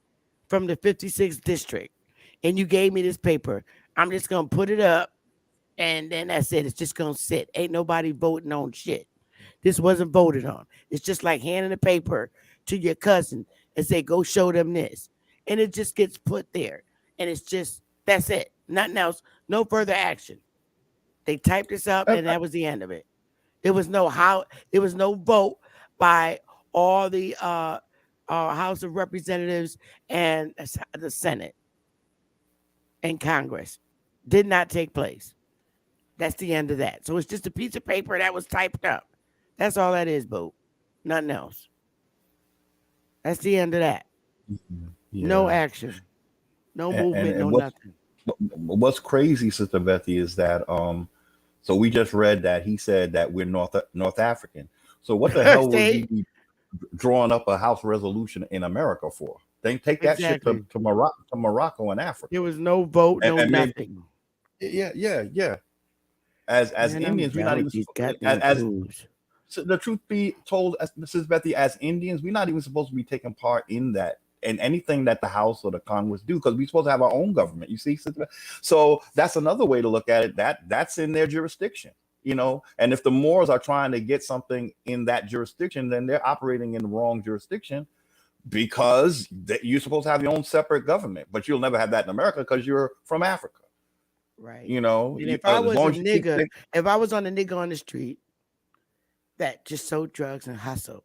from the 56th district and you gave me this paper, I'm just going to put it up, and then that's it. It's just going to sit. Ain't nobody voting on shit. This wasn't voted on. It's just like handing a paper to your cousin and say, go show them this. And it just gets put there. And it's just, that's it. Nothing else. No further action. They typed this up, and that was the end of it. There was no vote by all the House of Representatives and the Senate and Congress. Did not take place. That's the end of that. So it's just a piece of paper that was typed up. That's all that is, boo. Nothing else. That's the end of that. Yeah. No action. No movement, no nothing. What's crazy, Sister Bethy, is that so we just read that he said that we're North African. So what the hell would we be drawing up a house resolution in America for? They take that shit to Morocco and Africa. There was no vote, no and nothing. Yeah. As Indians, we're not even so the truth be told, as Mrs. Bethy, as Indians, we're not even supposed to be taking part in that, in anything that the House or the Congress do, because we're supposed to have our own government. You see, so that's another way to look at it. That's in their jurisdiction, you know. And if the Moors are trying to get something in that jurisdiction, then they're operating in the wrong jurisdiction, because you're supposed to have your own separate government, but you'll never have that in America because you're from Africa, right? You know, and if I was a nigga, if I was on a nigga on the street that just sold drugs and hustle,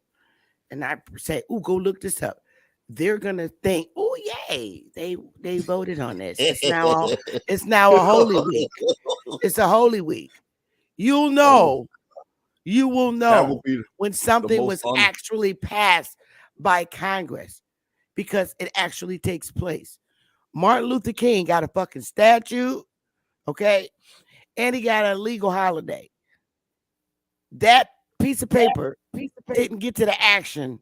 and I say, "Ooh, go look this up," they're gonna think, "Oh, yay, they voted on this. It's now a holy week. It's a holy week." You'll know, you will know when something was actually passed by Congress, because it actually takes place. Martin Luther King got a fucking statue, okay, and he got a legal holiday. That piece of paper didn't get to the action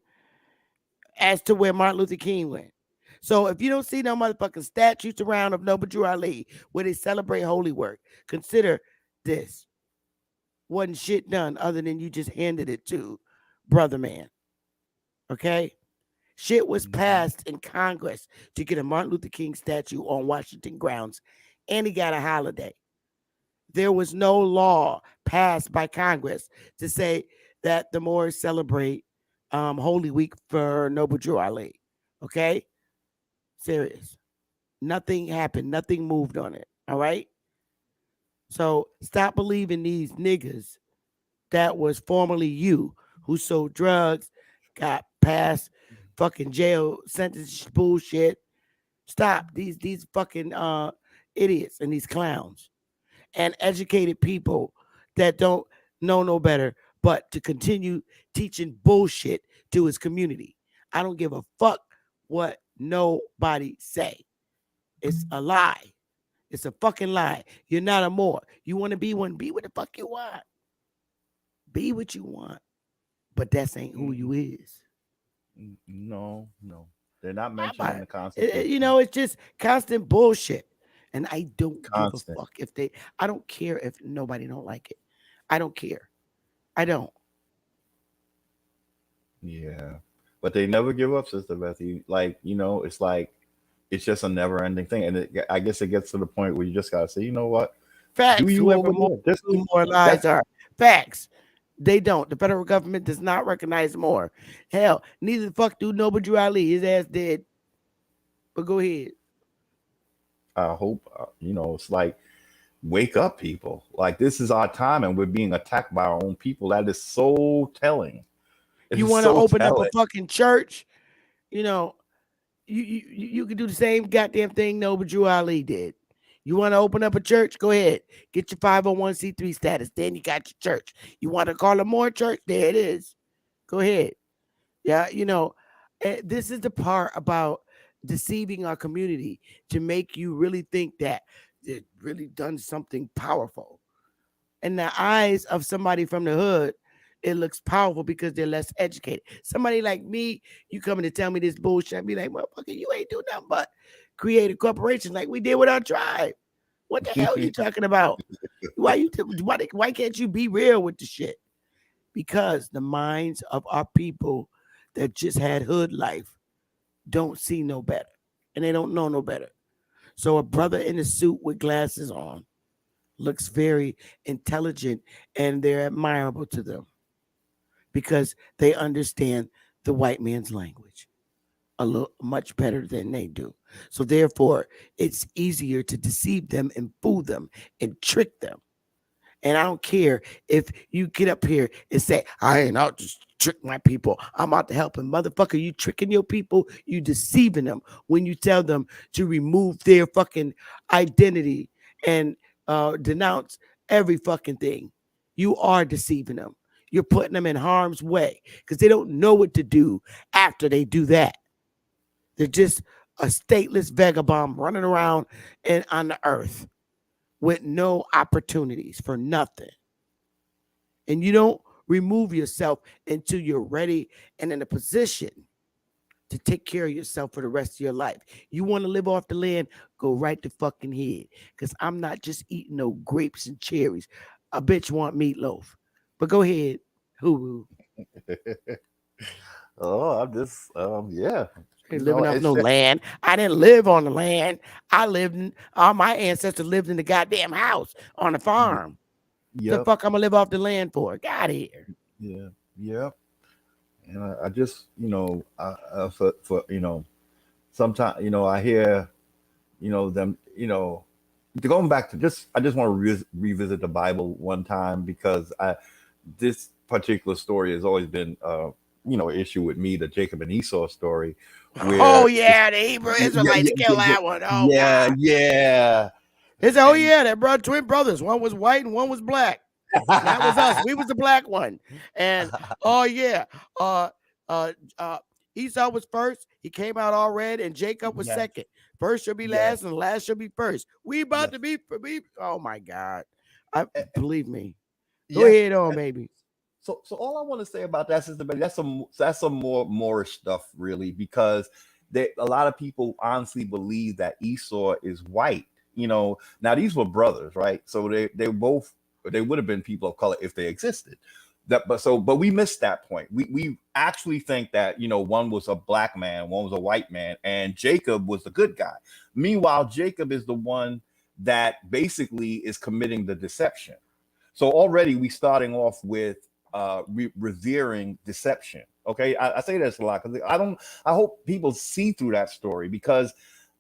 as to where Martin Luther King went. So if you don't see no motherfucking statues around of Noble Drew Ali where they celebrate holy work, consider this wasn't shit done other than you just handed it to brother man. Okay? Shit was passed in Congress to get a Martin Luther King statue on Washington grounds, and he got a holiday. There was no law passed by Congress to say that the Moors celebrate Holy Week for Noble Drew Ali. Okay? Serious. Nothing happened. Nothing moved on it. All right? So stop believing these niggas that was formerly you who sold drugs, got past fucking jail sentence bullshit. Stop these fucking idiots and these clowns and educated people that don't know no better but to continue teaching bullshit to his community. I don't give a fuck what nobody say. It's a lie. It's a fucking lie. You're not a Moor. You want to be one, be what the fuck you want. Be what you want. But that ain't who you is. No. They're not mentioning the Constitution. You know, it's just constant bullshit. And I don't give a fuck if I don't care if nobody don't like it. I don't care. I don't. Yeah. But they never give up, Sister Bethy. Like, you know, it's like, it's just a never ending thing. And I guess it gets to the point where you just got to say, you know what? Facts. Whoever more lies are. Facts. They don't. The federal government does not recognize more. Hell, neither the fuck do Noble Drew Ali. His ass dead. But go ahead. I hope, you know, it's like, wake up, people. Like, this is our time and we're being attacked by our own people. That is so telling. You want to open up a fucking church? You know, you could do the same goddamn thing Noble Drew Ali did. You want to open up a church? Go ahead. Get your 501c3 status. Then you got your church. You want to call it more church? There it is. Go ahead. Yeah, you know, this is the part about deceiving our community to make you really think that it really done something powerful. In the eyes of somebody from the hood, it looks powerful because they're less educated. Somebody like me, you coming to tell me this bullshit, I'd be like, motherfucker, you ain't do nothing but create a corporation like we did with our tribe. What the hell are you talking about? Why can't you be real with the shit? Because the minds of our people that just had hood life don't see no better, and they don't know no better. So a brother in a suit with glasses on looks very intelligent, and they're admirable to them because they understand the white man's language a little much better than they do. So therefore, it's easier to deceive them and fool them and trick them. And I don't care if you get up here and say, I ain't out to trick my people. I'm out to help them. Motherfucker, you tricking your people. You deceiving them when you tell them to remove their fucking identity and denounce every fucking thing. You are deceiving them. You're putting them in harm's way because they don't know what to do after they do that. They're just a stateless vagabond running around and on the earth with no opportunities for nothing. And you don't remove yourself until you're ready and in a position to take care of yourself for the rest of your life. You want to live off the land, go right to fucking head. Because I'm not just eating no grapes and cherries. A bitch want meatloaf. But go ahead, Hulu. Oh, I'm just yeah. Ain't living off no land. I didn't live on the land. I lived in, all my ancestors lived in the goddamn house on the farm. Yep. The fuck I'm gonna live off the land for? Get out of here. Yeah. Yep. And I just, for sometimes, I hear, them, going back to I just want to revisit the Bible one time because this particular story has always been, issue with me, the Jacob and Esau story. Oh yeah, the Hebrew Israelites kill that one. Oh yeah, God. yeah. It's they're twin brothers. One was white and one was black. That was us. We was the black one. And Esau was first. He came out all red, and Jacob was second. First shall be last, and last shall be first. We about to be. Oh my God! Believe me. Go ahead on, baby. So all I want to say about that, Sister Betty, that's some more Moorish stuff, really, because a lot of people honestly believe that Esau is white. Now these were brothers, right? So they would have been people of color if they existed. But we missed that point. We actually think that one was a black man, one was a white man, and Jacob was the good guy. Meanwhile, Jacob is the one that basically is committing the deception. So already we starting off with revering deception. Okay, I say this a lot because I hope people see through that story because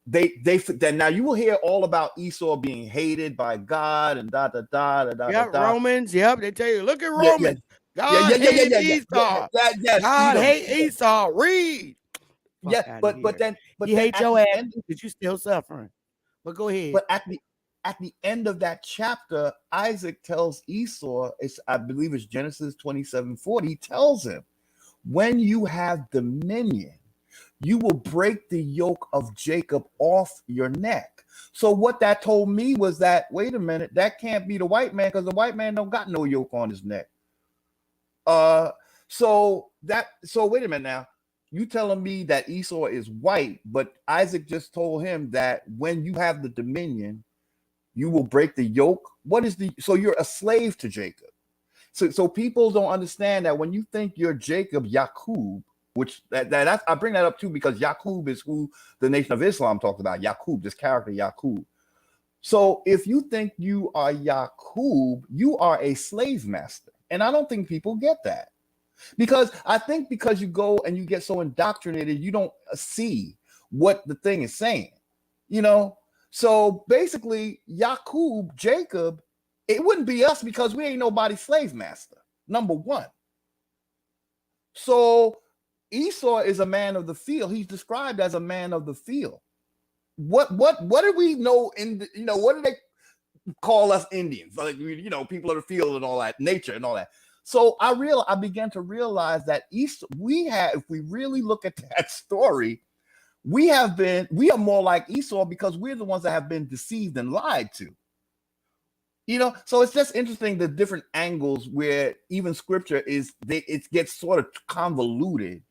then now you will hear all about Esau being hated by God and da. Yep, Romans. Yep, they tell you, look at Romans. God hated Esau. God hate Esau. Read. But then he hates your ass because you still suffering. But go ahead. But at the end of that chapter, Isaac tells Esau, I believe it's Genesis 27:40, he tells him, when you have dominion, you will break the yoke of Jacob off your neck. So what that told me was that, wait a minute, that can't be the white man because the white man don't got no yoke on his neck. So wait a minute now. You telling me that Esau is white, but Isaac just told him that when you have the dominion, you will break the yoke. So you're a slave to Jacob. So people don't understand that when you think you're Jacob, Yaqub, which that's, I bring that up too because Yaqub is who the Nation of Islam talked about. Yaqub, this character Yaqub. So if you think you are Yaqub, you are a slave master. And I don't think people get that. Because I think because you go and you get so indoctrinated, you don't see what the thing is saying, So basically, Yaqub, Jacob, it wouldn't be us because we ain't nobody's slave master, number one. So Esau is a man of the field. He's described as a man of the field. What do we know what do they call us Indians? Like, people of the field and all that, nature and all that. So I began to realize that if we really look at that story, we are more like Esau because we're the ones that have been deceived and lied to. So it's just interesting the different angles where even scripture it gets sort of convoluted,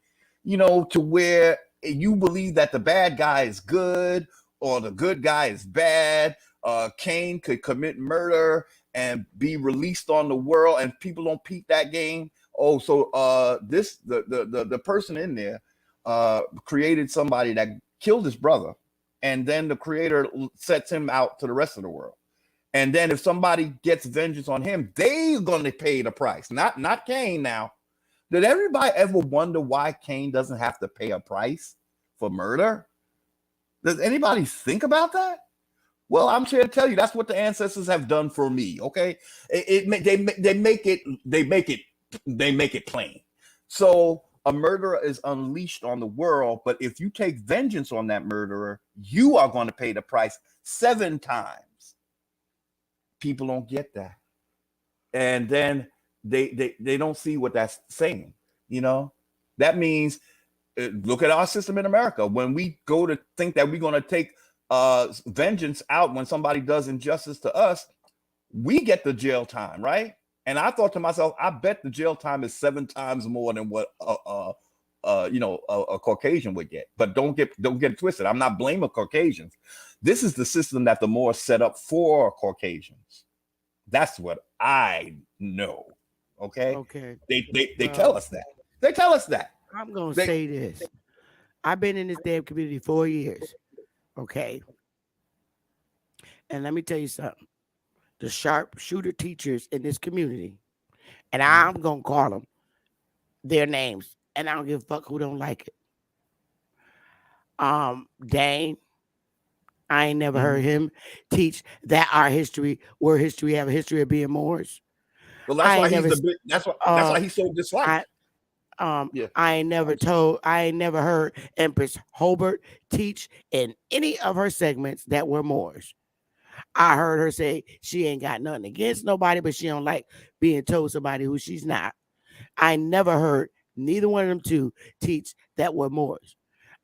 to where you believe that the bad guy is good or the good guy is bad. Cain could commit murder and be released on the world, and people don't peep that game. Oh, so the person in there created somebody that killed his brother, and then the creator sets him out to the rest of the world. And then if somebody gets vengeance on him, they're going to pay the price. Not Cain now. Did everybody ever wonder why Cain doesn't have to pay a price for murder? Does anybody think about that? Well, I'm here to tell you that's what the ancestors have done for me. Okay, they make it plain. So a murderer is unleashed on the world, but if you take vengeance on that murderer, you are going to pay the price 7 times. People don't get that, and then they don't see what that's saying. That means look at our system in America. When we go to think that we're going to take vengeance out when somebody does injustice to us, we get the jail time, right? And I thought to myself, I bet the jail time is 7 times more than what a Caucasian would get. But don't get it twisted. I'm not blaming Caucasians. This is the system that the Moors set up for Caucasians. That's what I know. Okay. Okay. They tell us that. They tell us that. I'm gonna say this. I've been in this damn community 4 years. Okay. And let me tell you something. The sharpshooter teachers in this community, and I'm gonna call them their names, and I don't give a fuck who don't like it. Dane, I ain't never heard him teach that our history, world history, have a history of being Moors. Well, that's why that's why he's so disliked. I ain't never heard Empress Hobart teach in any of her segments that were Moors. I heard her say she ain't got nothing against nobody, but she don't like being told somebody who she's not. I never heard neither one of them two teach that were Moors.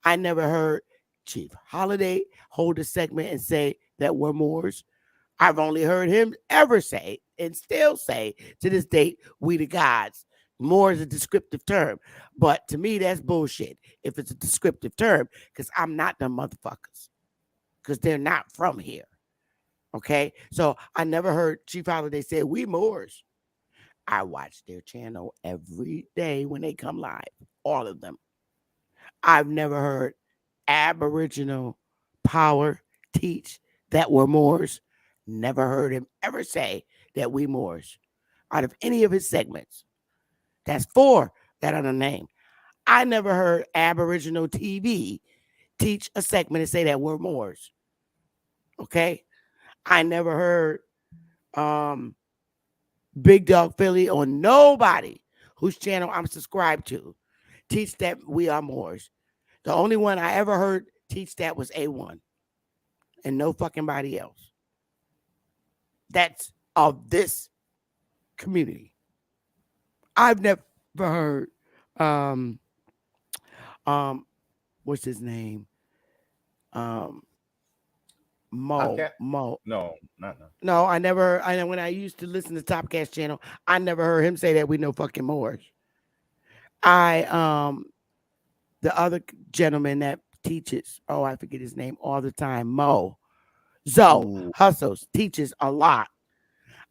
I never heard Chief Holiday hold a segment and say that we're Moors. I've only heard him ever say and still say to this date, we the gods. Moor is a descriptive term. But to me, that's bullshit if it's a descriptive term, because I'm not them motherfuckers. Because they're not from here. Okay? So I never heard Chief Holiday say, we Moors. I watch their channel every day when they come live. All of them. I've never heard Aboriginal Power teach that we're Moors. Never heard him ever say that we Moors out of any of his segments. That's 4 that are the name. I never heard Aboriginal TV teach a segment and say that we're Moors. Okay? I never heard Big Dog Philly or nobody whose channel I'm subscribed to teach that we are Moors. The only one I ever heard teach that was A1 and no fucking body else. That's of this community. I've never heard what's his name? Mo. No, I never. When I used to listen to Topcast channel, I never heard him say that we no fucking Moors. The other gentleman that teaches, I forget his name all the time, Mo. Hustles, teaches a lot.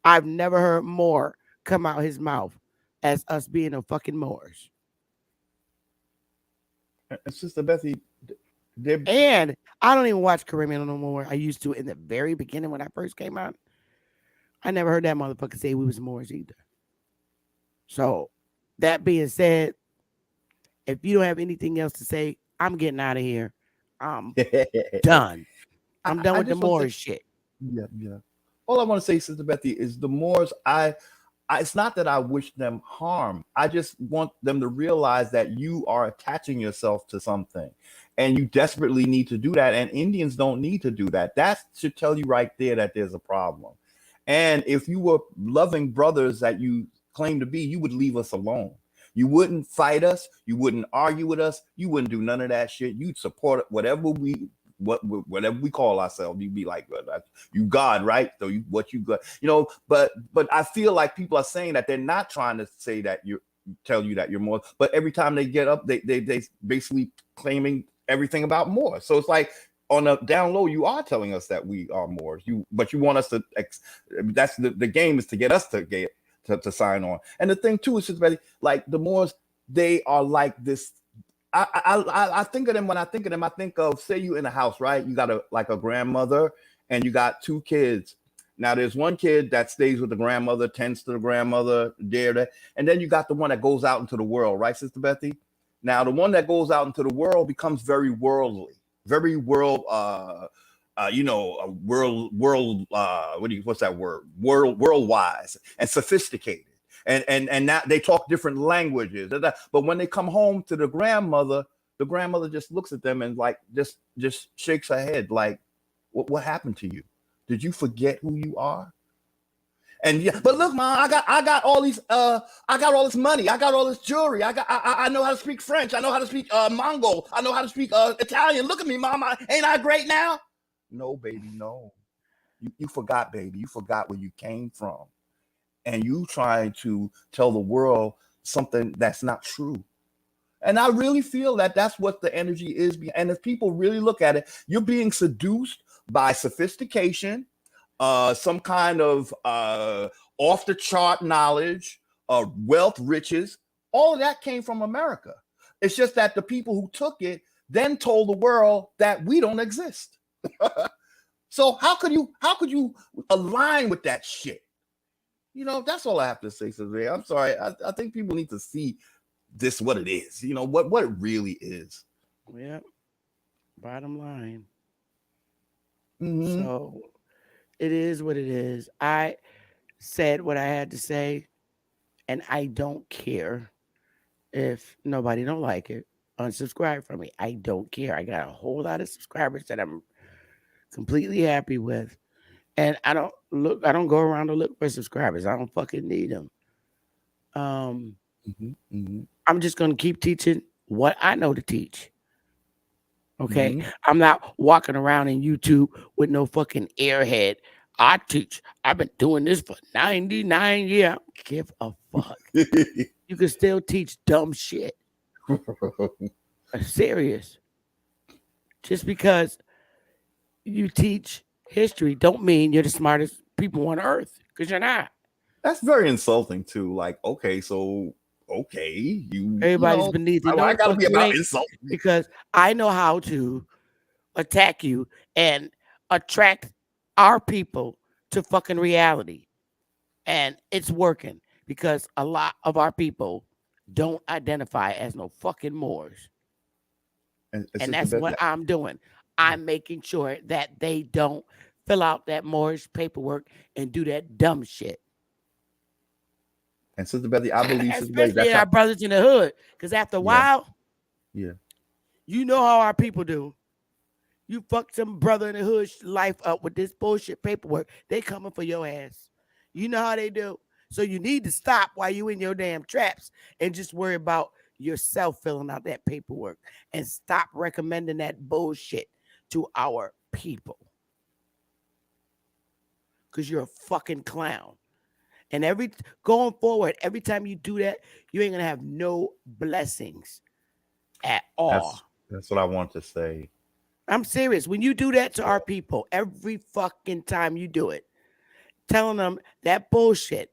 I've never heard more come out his mouth as us being a fucking Moors. Sister Bethy, and I don't even watch Caribbean no more. I used to in the very beginning when I first came out. I never heard that motherfucker say we was Moors either. So that being said, if you don't have anything else to say, I'm getting out of here. I'm done. I'm done with the Moors shit. Yeah. All I want to say, Sister Bethy, is the Moors, it's not that I wish them harm. I just want them to realize that you are attaching yourself to something and you desperately need to do that. And Indians don't need to do that. That should tell you right there that there's a problem. And if you were loving brothers that you claim to be, you would leave us alone. You wouldn't fight us. You wouldn't argue with us. You wouldn't do none of that shit. You'd support whatever we call ourselves. You'd be like, you God, right? So what you got, but I feel like people are saying that they're not trying to say that tell you that you're more, but every time they get up, they basically claiming everything about more. So it's like on a down low, you are telling us that we are Moors. But you want us to, that's the game is to get us to sign on. And the thing too is just like the Moors, they are like this. I think of them when I think of them. I think of, say you in a house, right? You got a grandmother and you got 2 kids. Now there's one kid that stays with the grandmother, tends to the grandmother, there, and then you got the one that goes out into the world, right, Sister Bethy? Now the one that goes out into the world becomes very worldly, very what's that word? Worldwise and sophisticated. And now they talk different languages. But when they come home to the grandmother just looks at them and like just shakes her head like, what happened to you? Did you forget who you are? And yeah, but look, man, I got all these I got all this money, I got all this jewelry, I know how to speak French, I know how to speak Mongol, I know how to speak Italian. Look at me, mama, ain't I great now? No, baby, no. You forgot, baby. You forgot where you came from. And you trying to tell the world something that's not true. And I really feel that that's what the energy is. And if people really look at it, you're being seduced by sophistication, some kind of off the chart knowledge, wealth, riches. All of that came from America. It's just that the people who took it then told the world that we don't exist. So how could you align with that shit? You know, that's all I have to say today. I'm sorry. I think people need to see this, what it is, you know, what it really is. Yeah. Bottom line. Mm-hmm. So it is what it is. I said what I had to say, and I don't care if nobody don't like it. Unsubscribe from me. I don't care. I got a whole lot of subscribers that I'm completely happy with. And I don't go around to look for subscribers. I don't fucking need them. I'm just going to keep teaching what I know to teach. Okay? I'm not walking around in YouTube with no fucking airhead. I teach. I've been doing this for 99 years. I don't give a fuck. You can still teach dumb shit. I'm serious. Just because you teach history don't mean you're the smartest people on earth, because you're not. That's very insulting too. Like, okay, everybody's beneath you. I gotta be about insulting because I know how to attack you and attract our people to fucking reality, and it's working because a lot of our people don't identify as no fucking Moors, and that's what I'm doing. I'm making sure that they don't fill out that Moorish paperwork and do that dumb shit. And Sister Bethy, I believe, especially our brothers in the hood, because after a while, you know how our people do. You fuck some brother in the hood life up with this bullshit paperwork, they coming for your ass. You know how they do. So you need to stop while you in your damn traps and just worry about yourself filling out that paperwork and stop recommending that bullshit to our people. Because you're a fucking clown. And going forward, every time you do that, you ain't gonna have no blessings at all. That's what I want to say. I'm serious. When you do that to our people, every fucking time you do it, telling them that bullshit,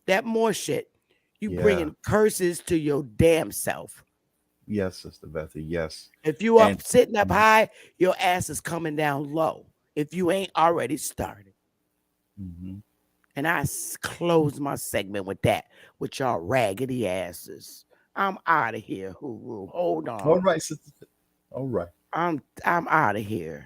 that more shit, you bringing curses to your damn self. Yes, Sister Bethy. Yes. If you are sitting up high, your ass is coming down low. If you ain't already started. And I close my segment with that, with y'all raggedy asses. I'm out of here, Huru. Hold on. All right, sister. All right. I'm out of here.